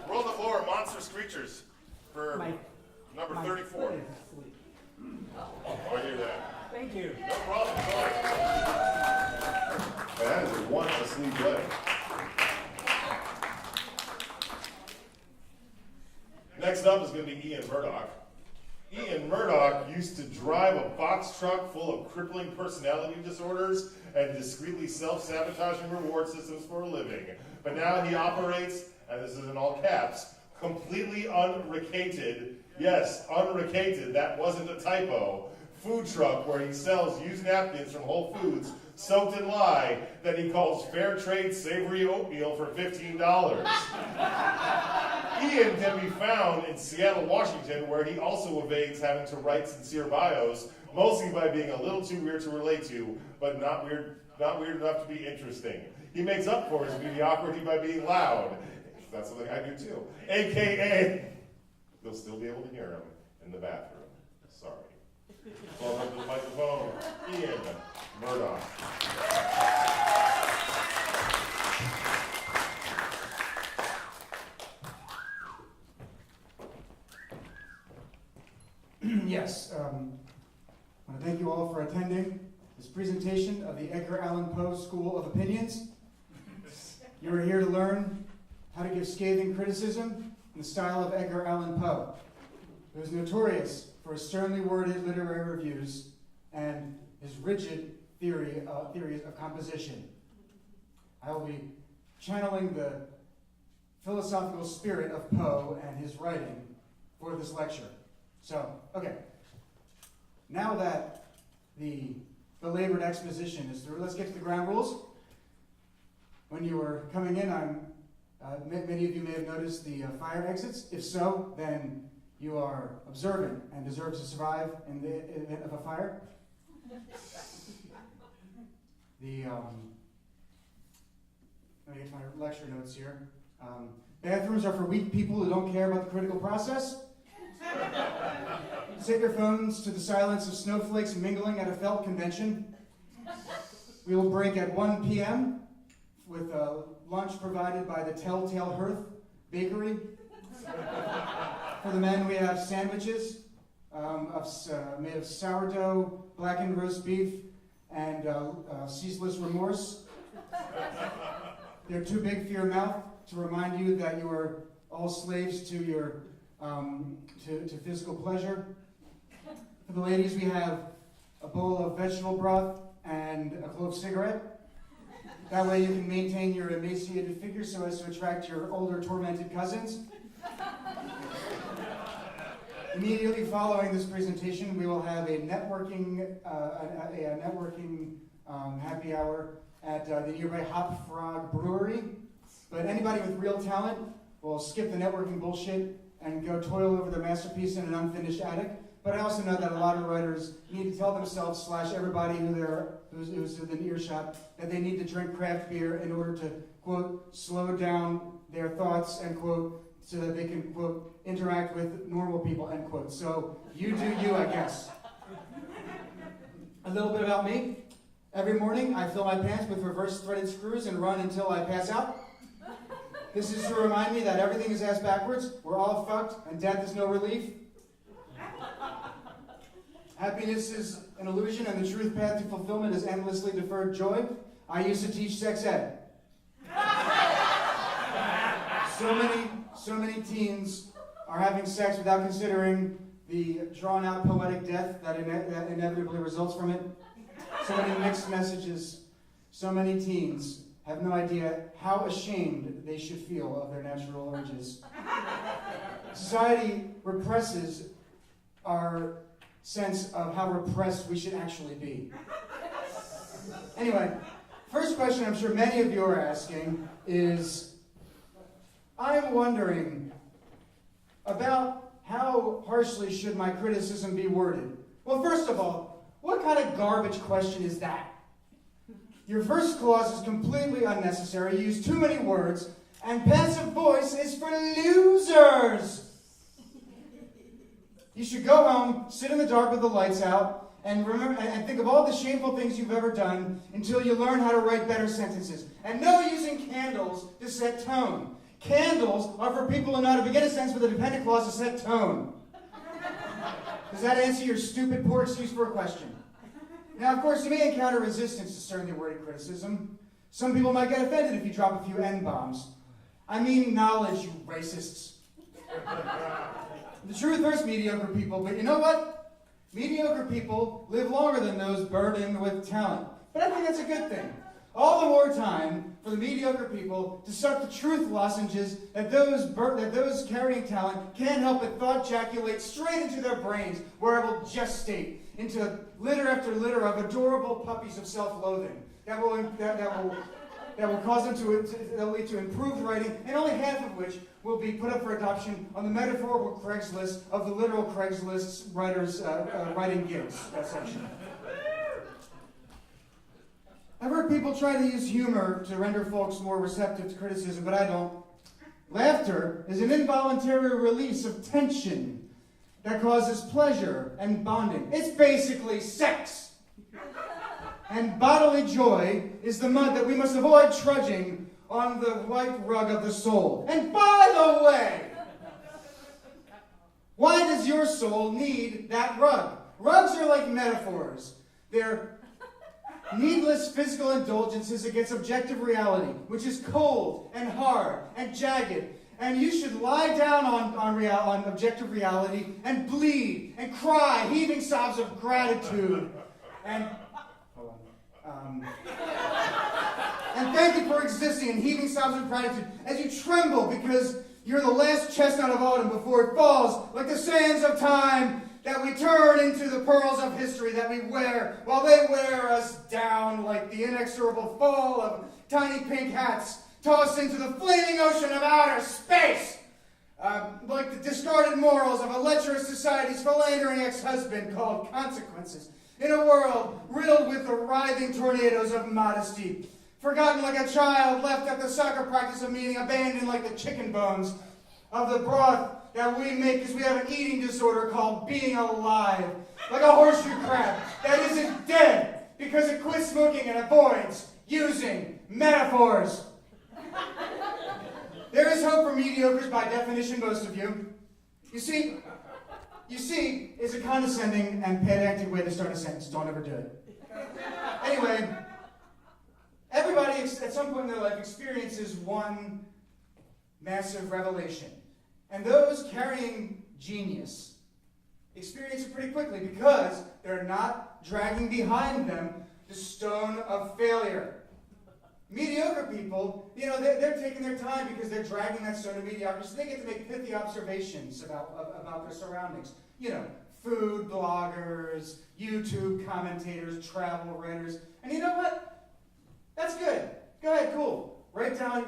World of Lore, Monstrous Creatures for number 34. Oh, I hear that. Thank you. No problem. Sorry. That is a once asleep leg. Next up is going to be Ian Murdoch. Ian Murdoch used to drive a box truck full of crippling personality disorders and discreetly self-sabotaging reward systems for a living. But now he operates, and this is in all caps, completely unrecated, yes, unrecated, that wasn't a typo, food truck where he sells used napkins from Whole Foods soaked in lye that he calls fair trade savory oatmeal for $15. Ian can be found in Seattle, Washington, where he also evades having to write sincere bios, mostly by being a little too weird to relate to, but not weird enough to be interesting. He makes up for his mediocrity by being loud. That's something I do too. AKA, they'll still be able to hear him in the bathroom. Sorry. Welcome to the microphone, Ian Murdoch. Yes, I want to thank you all for attending this presentation of the Edgar Allan Poe School of Opinions. You are here to learn how to give scathing criticism in the style of Edgar Allan Poe, who is notorious for his sternly worded literary reviews and his rigid theories of composition. I will be channeling the philosophical spirit of Poe and his writing for this lecture. So, okay, now that the belabored exposition is through, let's get to the ground rules. When you were coming in, many of you may have noticed the fire exits. If so, then you are observant and deserve to survive in the event of a fire. Let me get to my lecture notes here. Bathrooms are for weak people who don't care about the critical process. Set your phones to the silence of snowflakes mingling at a felt convention. We will break at 1 p.m. with lunch provided by the Telltale Hearth Bakery. For the men, we have sandwiches made of sourdough, blackened roast beef, and ceaseless remorse. They're too big for your mouth to remind you that you are all slaves to your to physical pleasure. For the ladies, we have a bowl of vegetable broth and a clove cigarette. That way you can maintain your emaciated figure so as to attract your older, tormented cousins. Immediately following this presentation, we will have a networking happy hour at the nearby Hop Frog Brewery. But anybody with real talent will skip the networking bullshit and go toil over their masterpiece in an unfinished attic. But I also know that a lot of writers need to tell themselves / everybody who's within earshot that they need to drink craft beer in order to, quote, slow down their thoughts, end quote, so that they can, quote, interact with normal people, end quote. So you do you, I guess. A little bit about me. Every morning I fill my pants with reverse threaded screws and run until I pass out. This is to remind me that everything is ass backwards, we're all fucked, and death is no relief. Happiness is an illusion, and the truth path to fulfillment is endlessly deferred joy. I used to teach sex ed. So many teens are having sex without considering the drawn-out poetic death that inevitably results from it. So many mixed messages. So many teens have no idea how ashamed they should feel of their natural urges. Society represses our sense of how repressed we should actually be. Anyway, first question I'm sure many of you are asking is, I'm wondering about how harshly should my criticism be worded? Well, first of all, what kind of garbage question is that? Your first clause is completely unnecessary, you use too many words, and passive voice is for losers. You should go home, sit in the dark with the lights out, and remember and think of all the shameful things you've ever done until you learn how to write better sentences. And no using candles to set tone. Candles are for people who know how to begin a sentence with a dependent clause to set tone. Does that answer your stupid, poor excuse for a question? Now, of course, you may encounter resistance to certainly worded criticism. Some people might get offended if you drop a few N-bombs. I mean knowledge, you racists. The truth hurts mediocre people, but you know what? Mediocre people live longer than those burdened with talent. But I think that's a good thing. All the more time for the mediocre people to suck the truth lozenges that those carrying talent can't help but thought ejaculate straight into their brains, where it will gestate into litter after litter of adorable puppies of self-loathing that will cause them that'll lead to improved writing, and only half of which will be put up for adoption on the metaphorical Craigslist of the literal Craigslist writers writing gigs, that section. I've heard people try to use humor to render folks more receptive to criticism, but I don't. Laughter is an involuntary release of tension that causes pleasure and bonding. It's basically sex. And bodily joy is the mud that we must avoid trudging on the white rug of the soul. And by the way, why does your soul need that rug? Rugs are like metaphors. They're needless physical indulgences against objective reality, which is cold and hard and jagged. And you should lie down on objective reality and bleed and cry, heaving sobs of gratitude. And and thank you for existing and heaving sobs of gratitude as you tremble because you're the last chestnut of autumn before it falls like the sands of time that we turn into the pearls of history that we wear while they wear us down like the inexorable fall of tiny pink hats tossed into the flaming ocean of outer space. Like the discarded morals of a lecherous society's philandering ex-husband called consequences. In a world riddled with the writhing tornadoes of modesty. Forgotten like a child left at the soccer practice of meeting, abandoned like the chicken bones of the broth that we make because we have an eating disorder called being alive. Like a horseshoe crab that isn't dead because it quits smoking and avoids using metaphors. There is hope for mediocres by definition, most of you. You see is a condescending and pedantic way to start a sentence. Don't ever do it. Anyway, everybody at some point in their life experiences one massive revelation. And those carrying genius experience it pretty quickly because they're not dragging behind them the stone of failure. Mediocre people, they're taking their time because they're dragging that stone of mediocrity, so they get to make pithy observations about their surroundings. Food bloggers, YouTube commentators, travel writers. And you know what? That's good. Go ahead, cool. Write down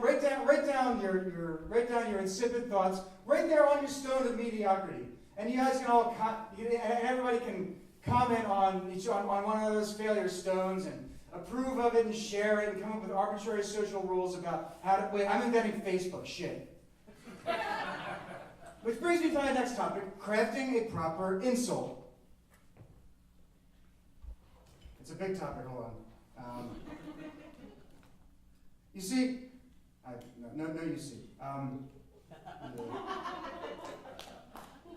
your insipid thoughts right there on your stone of mediocrity. And you guys can all everybody can comment on one of those failure stones and approve of it and share it and come up with arbitrary social rules about how to... Wait, I'm inventing Facebook. Shit. Which brings me to my next topic, crafting a proper insult. It's a big topic, hold on. You see, No, you see.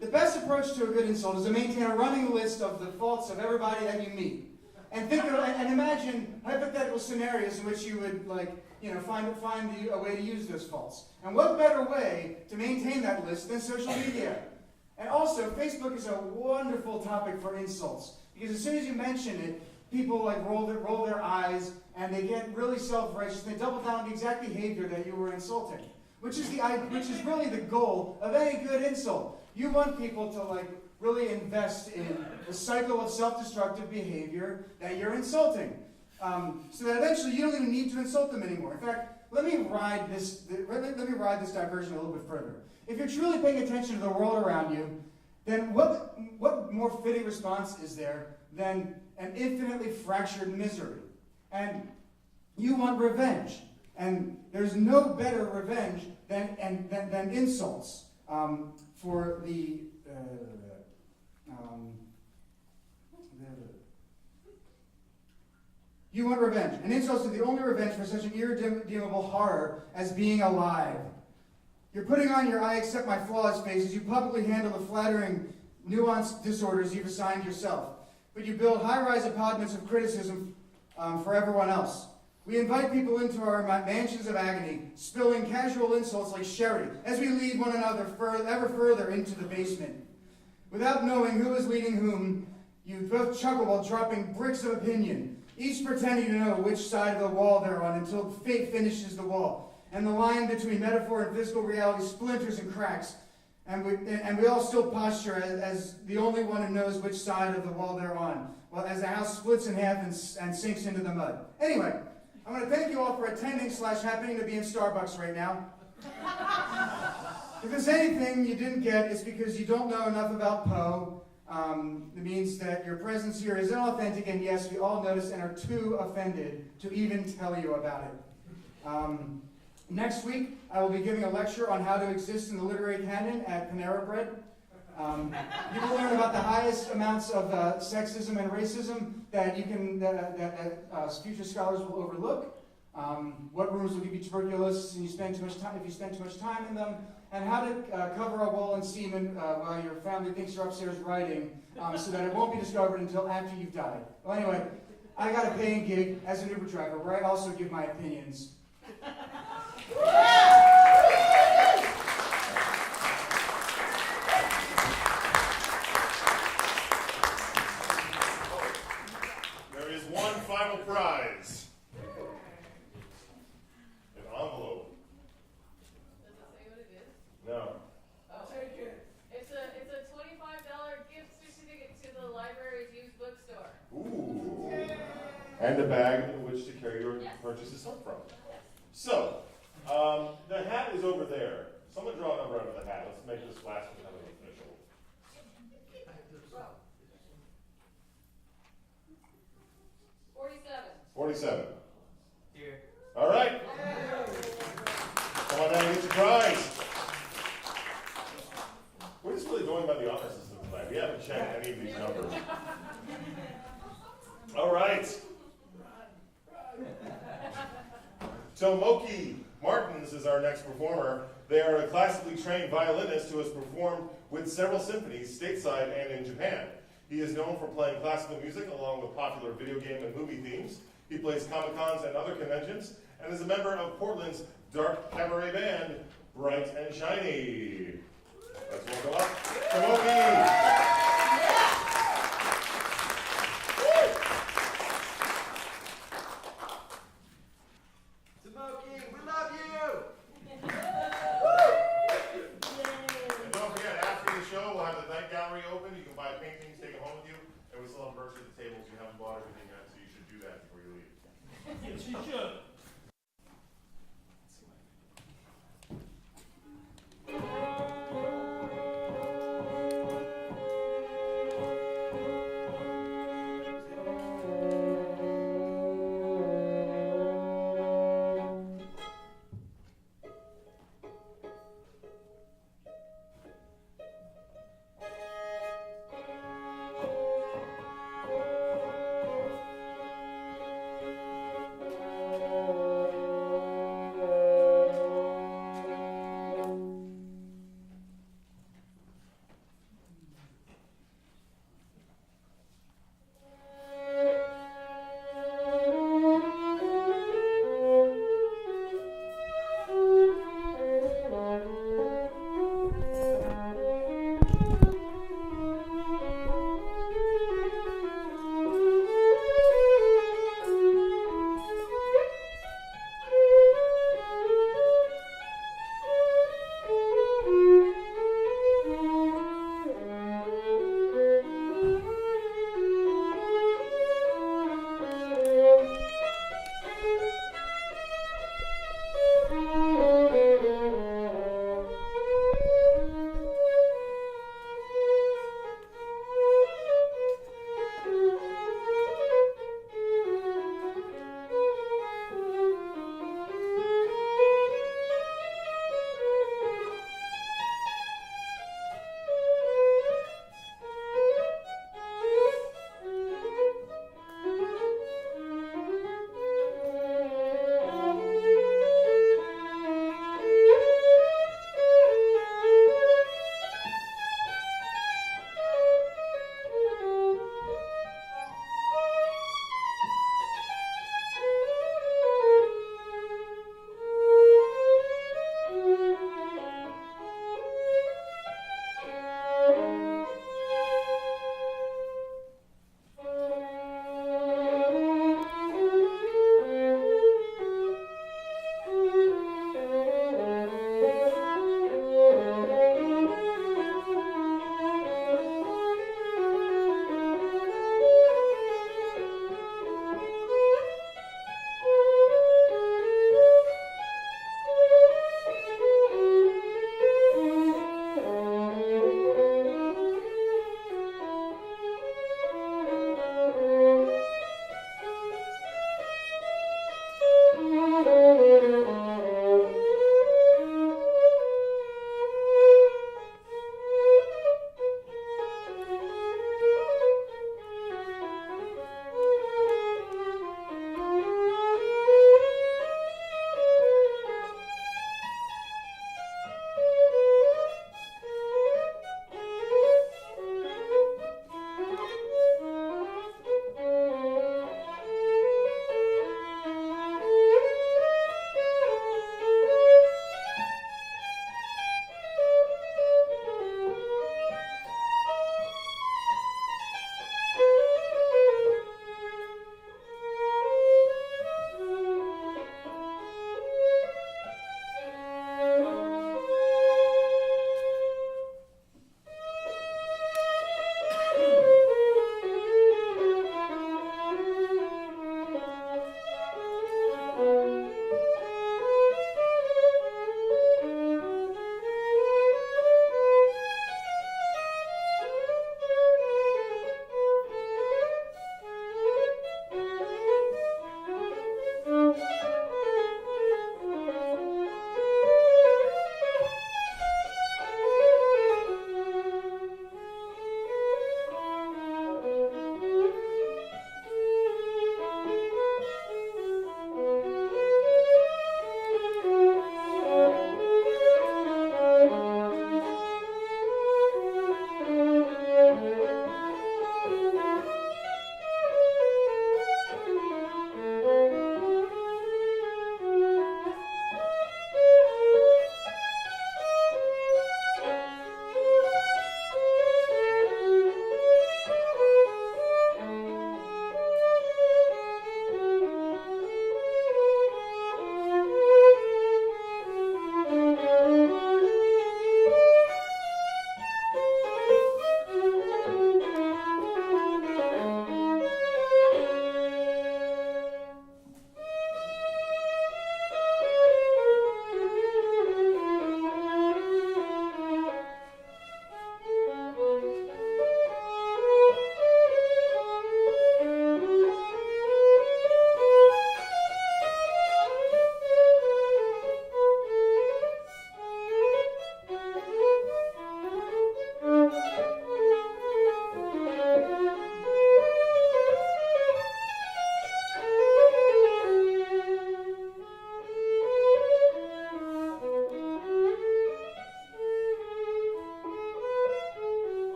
The best approach to a good insult is to maintain a running list of the faults of everybody that you meet. And and imagine hypothetical scenarios in which you would find a way to use those faults. And what better way to maintain that list than social media? And also, Facebook is a wonderful topic for insults because as soon as you mention it, people roll their eyes and they get really self-righteous and they double down on the exact behavior that you were insulting, which is really the goal of any good insult. You want people to really invest in the cycle of self-destructive behavior that you're insulting, so that eventually you don't even need to insult them anymore. In fact, let me ride this diversion a little bit further. If you're truly paying attention to the world around you, then what more fitting response is there than an infinitely fractured misery? And you want revenge, and there's no better revenge than insults for the. You want revenge, and insults are the only revenge for such an irredeemable horror as being alive. You're putting on your "I accept my flaws" face as you publicly handle the flattering, nuanced disorders you've assigned yourself. But you build high-rise apartments of criticism for everyone else. We invite people into our mansions of agony, spilling casual insults like sherry, as we lead one another ever further into the basement. Without knowing who is leading whom, you both chuckle while dropping bricks of opinion, each pretending to know which side of the wall they're on until fate finishes the wall, and the line between metaphor and physical reality splinters and cracks, and we all still posture as the only one who knows which side of the wall they're on, while as the house splits in half and sinks into the mud. Anyway, I want to thank you all for attending/happening to be in Starbucks right now. If there's anything you didn't get, it's because you don't know enough about Poe. It means that your presence here is inauthentic, and yes, we all notice and are too offended to even tell you about it. Next week, I will be giving a lecture on how to exist in the literary canon at Panera Bread. You will learn about the highest amounts of sexism and racism that future scholars will overlook. What rooms will give you tuberculosis if you spend too much time in them, and how to cover a wall in semen while your family thinks you're upstairs writing, so that it won't be discovered until after you've died. Well, anyway, I got a paying gig as an Uber driver where I also give my opinions. There is one final prize. An envelope. Does it say what it is? No. I'll take it. It's a $25 gift certificate to the library's used bookstore. Ooh. And a bag in which to carry your purchases up from. So, the hat is over there. Someone draw a number out of the hat. Let's make this last one kind of official. 47. 47. Here. All right. Come on down and get your prize. We're just really going by the honor system tonight. We haven't checked any of these numbers. All right. Tomoki Martins is our next performer. They are a classically trained violinist who has performed with several symphonies stateside and in Japan. He is known for playing classical music along with popular video game and movie themes. He plays Comic-Cons and other conventions and is a member of Portland's dark cabaret band, Bright and Shiny. Let's welcome up Tomoki. Yes, you should.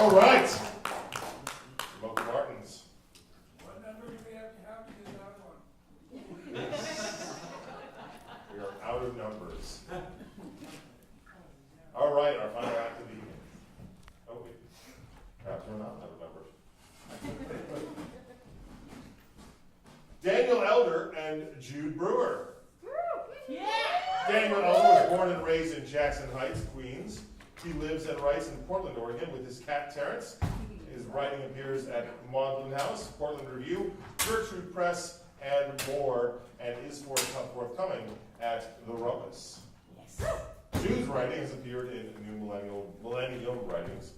All right. Smoky Martins. What number do we have to do that one? We are out of numbers. All right, our final act of the evening. Oh, wait. Perhaps we're not out of numbers. Daniel Elder and Jude Brewer. Yeah! Daniel Elder was born and raised in Jackson Heights, Queens. He lives and writes in Portland, Oregon with his cat Terrence. His writing appears at Maudlin House, Portland Review, Gertrude Press, and more, and is forthcoming at The Rumpus. Yes. Jude's writing has appeared in New Millennium Writings,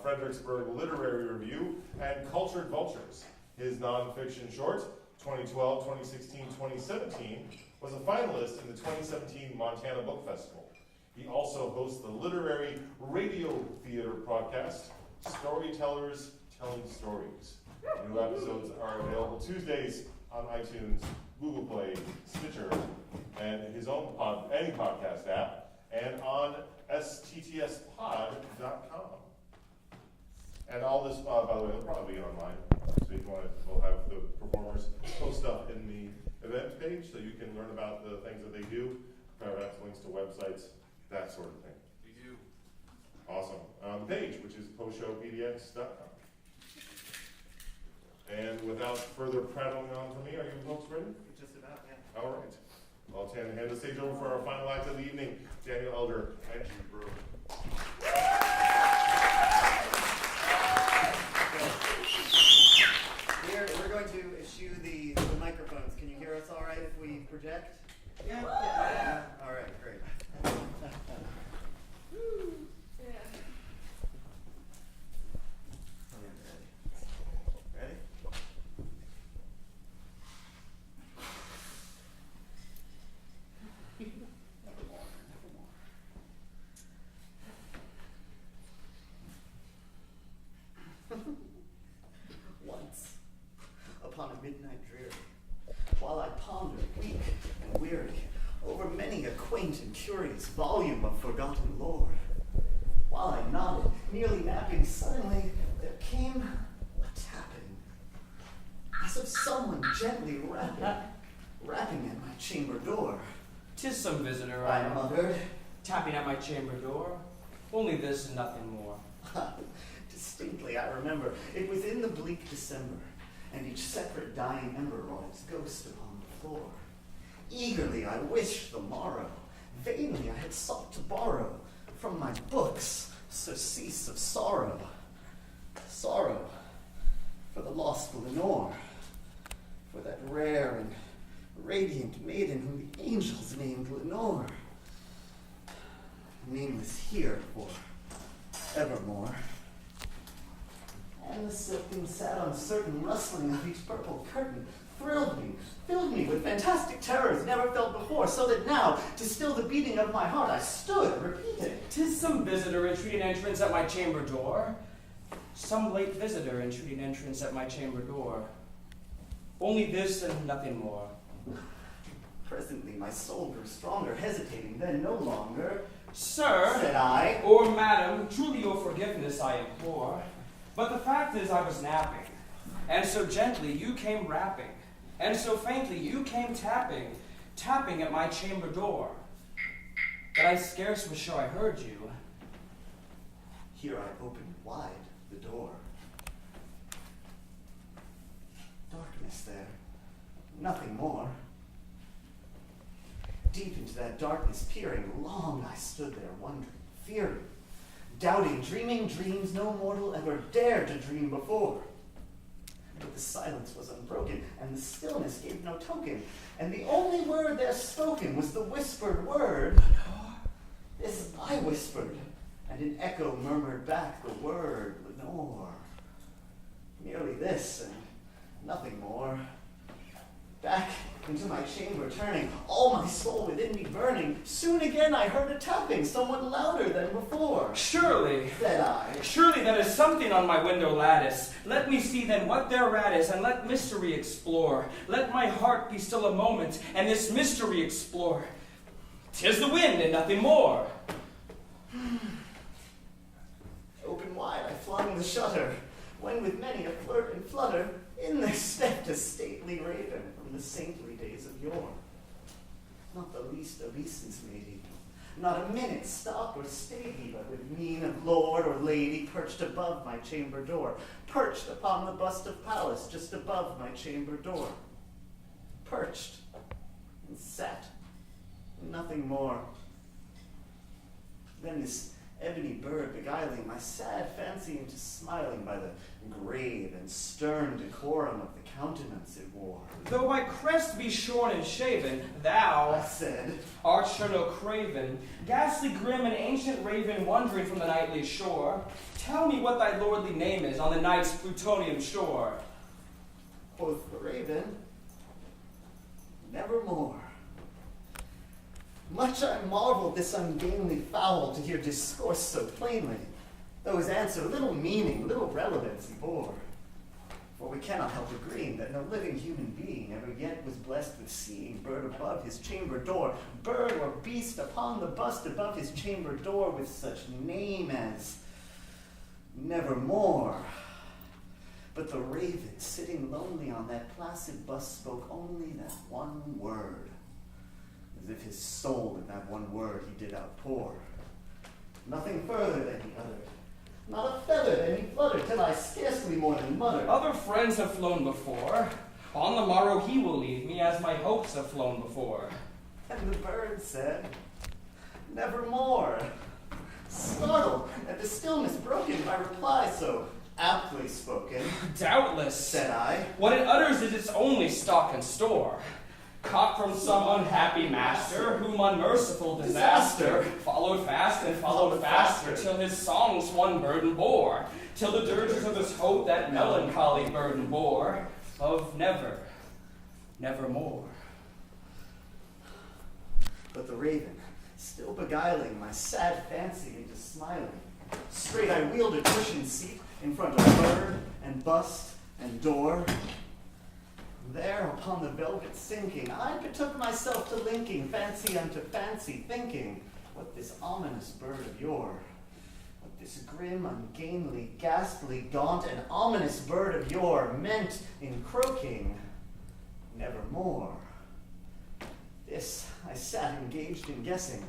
Fredericksburg Literary Review, and Cultured Vultures. His nonfiction short, 2012, 2016, 2017, was a finalist in the 2017 Montana Book Festival. He also hosts the literary radio theater podcast, Storytellers Telling Stories. New episodes are available Tuesdays on iTunes, Google Play, Stitcher, and his own any podcast app, and on sttspod.com. And all this, by the way, will probably be online. So if you want to, we'll have the performers post stuff in the event page so you can learn about the things that they do, perhaps links to websites, that sort of thing. We do. Awesome. The page, which is poeshowpdx.com. And without further prattling on from me, are you folks ready? Just about, yeah. All right. I'll hand the stage over for our final act of the evening, Daniel Elder and Jude Brewer. We're going to eschew the microphones. Can you hear us all right if we project? Yeah. All right, great. Ready? Once, upon a midnight dreary, while I pondered, weak and weary, over many a quaint and curious volume of forgotten lore, while I nodded, nearly napping, suddenly there came a tapping, as of someone gently rapping at my chamber door. 'Tis some visitor, I muttered, tapping at my chamber door. Only this and nothing more. Distinctly, I remember. It was in the bleak December, and each separate dying ember wrought its ghost upon the floor. Eagerly I wished the morrow. Vainly I had sought to borrow from my books surcease of sorrow. Sorrow for the lost Lenore, for that rare and radiant maiden whom the angels named Lenore. Nameless here for evermore. And the silken, sad, uncertain rustling of each purple curtain thrilled me, filled me with fantastic terrors never felt before, so that now, to still the beating of my heart, I stood, repeating. 'Tis some visitor entreating entrance at my chamber door. Some late visitor entreating entrance at my chamber door. Only this and nothing more. Presently my soul grew stronger, hesitating then no longer. Sir, said I, or madam, truly your forgiveness I implore. But the fact is I was napping, and so gently you came rapping, and so faintly you came tapping at my chamber door, that I scarce was sure I heard you. Here I opened wide the door. Darkness there, nothing more. Deep into that darkness peering, long I stood there wondering, fearing, doubting, dreaming dreams no mortal ever dared to dream before. But the silence was unbroken, and the stillness gave no token, and the only word there spoken was the whispered word. This I whispered, and an echo murmured back the word, Lenore. Merely this, and nothing more. Back into my chamber turning, all my soul within me burning, soon again I heard a tapping, somewhat louder than before. Surely, said I, surely that is something on my window lattice. Let me see then what thereat is, and let mystery explore. Let my heart be still a moment, and this mystery explore. 'Tis the wind and nothing more. Open wide I flung flung the shutter, when with many a flirt and flutter, in there stepped a stately raven from the saintly days of yore. Not the least obeisance made he, not a minute stop or stay he, but with mien of lord or lady perched above my chamber door, perched upon the bust of Pallas just above my chamber door. Perched and sat, nothing more. Then this ebony bird beguiling my sad fancy into smiling by the grave and stern decorum of the countenance it wore. Though my crest be shorn and shaven, thou, I said, art sure no craven, ghastly grim and ancient raven wandering from the nightly shore. Tell me what thy lordly name is on the night's plutonian shore. Quoth the raven, nevermore. Much I marveled this ungainly fowl to hear discourse so plainly, though his answer little meaning, little relevance he bore. For we cannot help agreeing that no living human being ever yet was blessed with seeing bird above his chamber door, bird or beast upon the bust above his chamber door with such name as nevermore. But the raven, sitting lonely on that placid bust, spoke only that one word, as if his soul in that one word he did outpour. Nothing further than he uttered, not a feather than he fluttered, till I scarcely more than muttered. Other friends have flown before. On the morrow he will leave me, as my hopes have flown before. And the bird said, nevermore. Startled at the stillness broken by reply so aptly spoken. Doubtless, said I, what it utters is its only stock and store. Caught from some unhappy master, whom unmerciful disaster followed fast and followed faster, till his songs one burden bore, till the dirges of his hope that melancholy burden bore, of never, nevermore. But the raven, still beguiling my sad fancy into smiling, straight I wheeled a cushioned seat in front of bird and bust and door. There upon the velvet sinking, I betook myself to linking fancy unto fancy, thinking what this ominous bird of yore, what this grim, ungainly, ghastly, gaunt, and ominous bird of yore meant in croaking nevermore. This I sat engaged in guessing,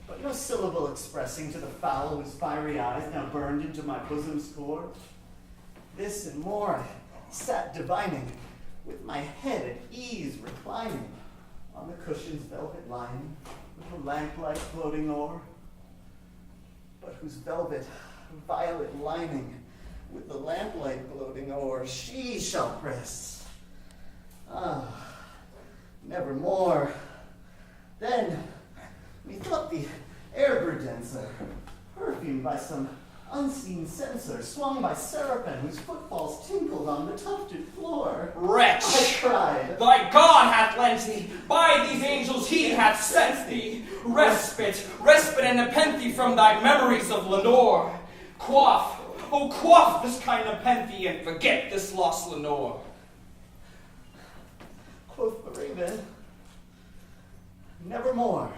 but no syllable expressing to the fowl whose fiery eyes now burned into my bosom's core. This and more I sat divining, with my head at ease reclining on the cushion's velvet lining, with the lamplight floating o'er, but whose velvet violet lining, with the lamplight gloating o'er, she shall press. Ah, nevermore. Then, methought the air grew denser, perfumed by some unseen censer, swung by seraphim whose footfalls tinkled on the tufted floor. Wretch! I cried, thy God hath lent thee, by these angels he hath sent thee, respite, respite and nepenthe from thy memories of Lenore. Quaff, oh quaff this kind nepenthe and forget this lost Lenore. Quoth the raven, nevermore.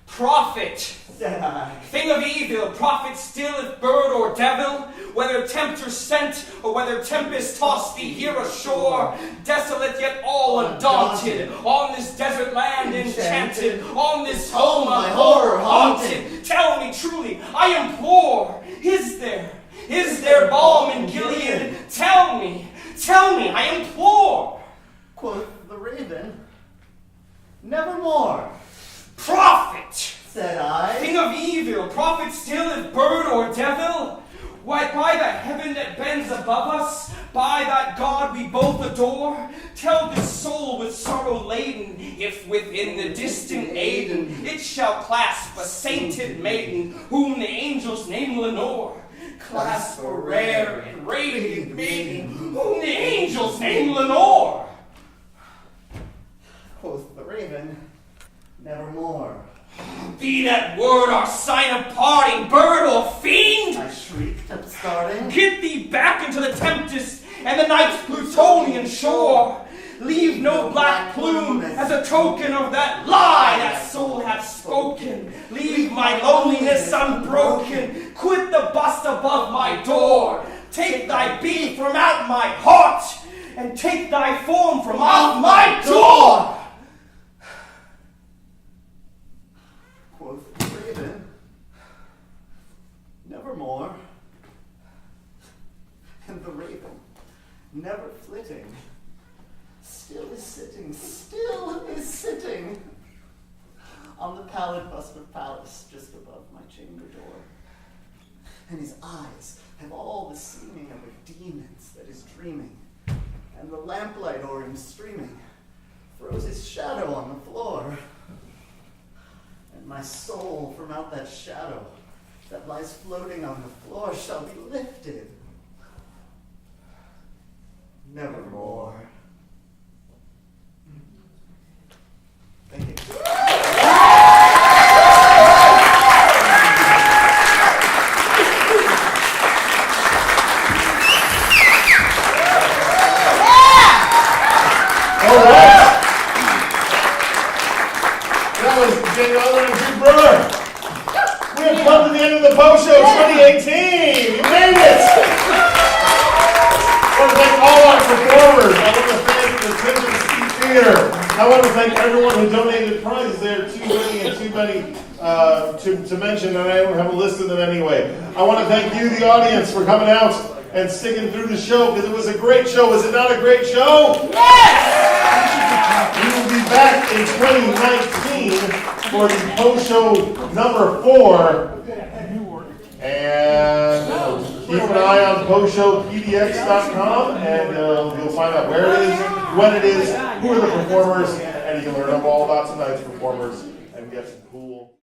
Prophet, said I, thing of evil, prophet still if bird or devil, whether tempter sent or whether tempest tossed thee here ashore, desolate yet all undaunted, on this desert land enchanted, on this home of horror haunted. Tell me truly, I implore, is there balm in Gilead? Tell me, I implore. Quoth the raven, nevermore. Prophet, said I, thing of evil, prophet still if bird or devil, why by the heaven that bends above us, by that God we both adore, tell this soul with sorrow laden, if within the distant Aden it shall clasp a sainted maiden, whom the angels name Lenore. Clasp a rare and radiant maiden, whom the angels name Lenore. Quoth the raven, nevermore. Be that word our sign of parting, bird or fiend! I shrieked, upstarting. Get thee back into the tempest and the night's plutonian shore. Leave no black plume as a token of that lie that soul hath spoken. Leave my loneliness unbroken. Quit Quit the bust above my door. Take thy being from out my heart, and take thy form from off my door. Quoth the raven, nevermore. And the raven, never flitting, still is sitting on the pallid bust of Pallas just above my chamber door. And his eyes have all the seeming of a demon's that is dreaming, and the lamplight o'er him streaming throws his shadow on the floor. And my soul from out that shadow that lies floating on the floor shall be lifted nevermore. Thank you. All right. That was Daniel Eller and Drew Brewer. We have come to the end of the Poe Show 2018. You made it. I want to thank all our performers. I want to thank the Clinton Street Theater. I want to thank everyone who donated prizes. There are too many and too many to mention, and I don't have a list of them anyway. I want to thank you, the audience, for coming out and sticking through the show, because it was a great show. Was it not a great show? Yes! We will be back in 2019 for the Poe Show number 4. And keep an eye on PoeShowPDX.com, and you'll find out where it is, when it is, who are the performers, and you can learn all about tonight's performers and get some cool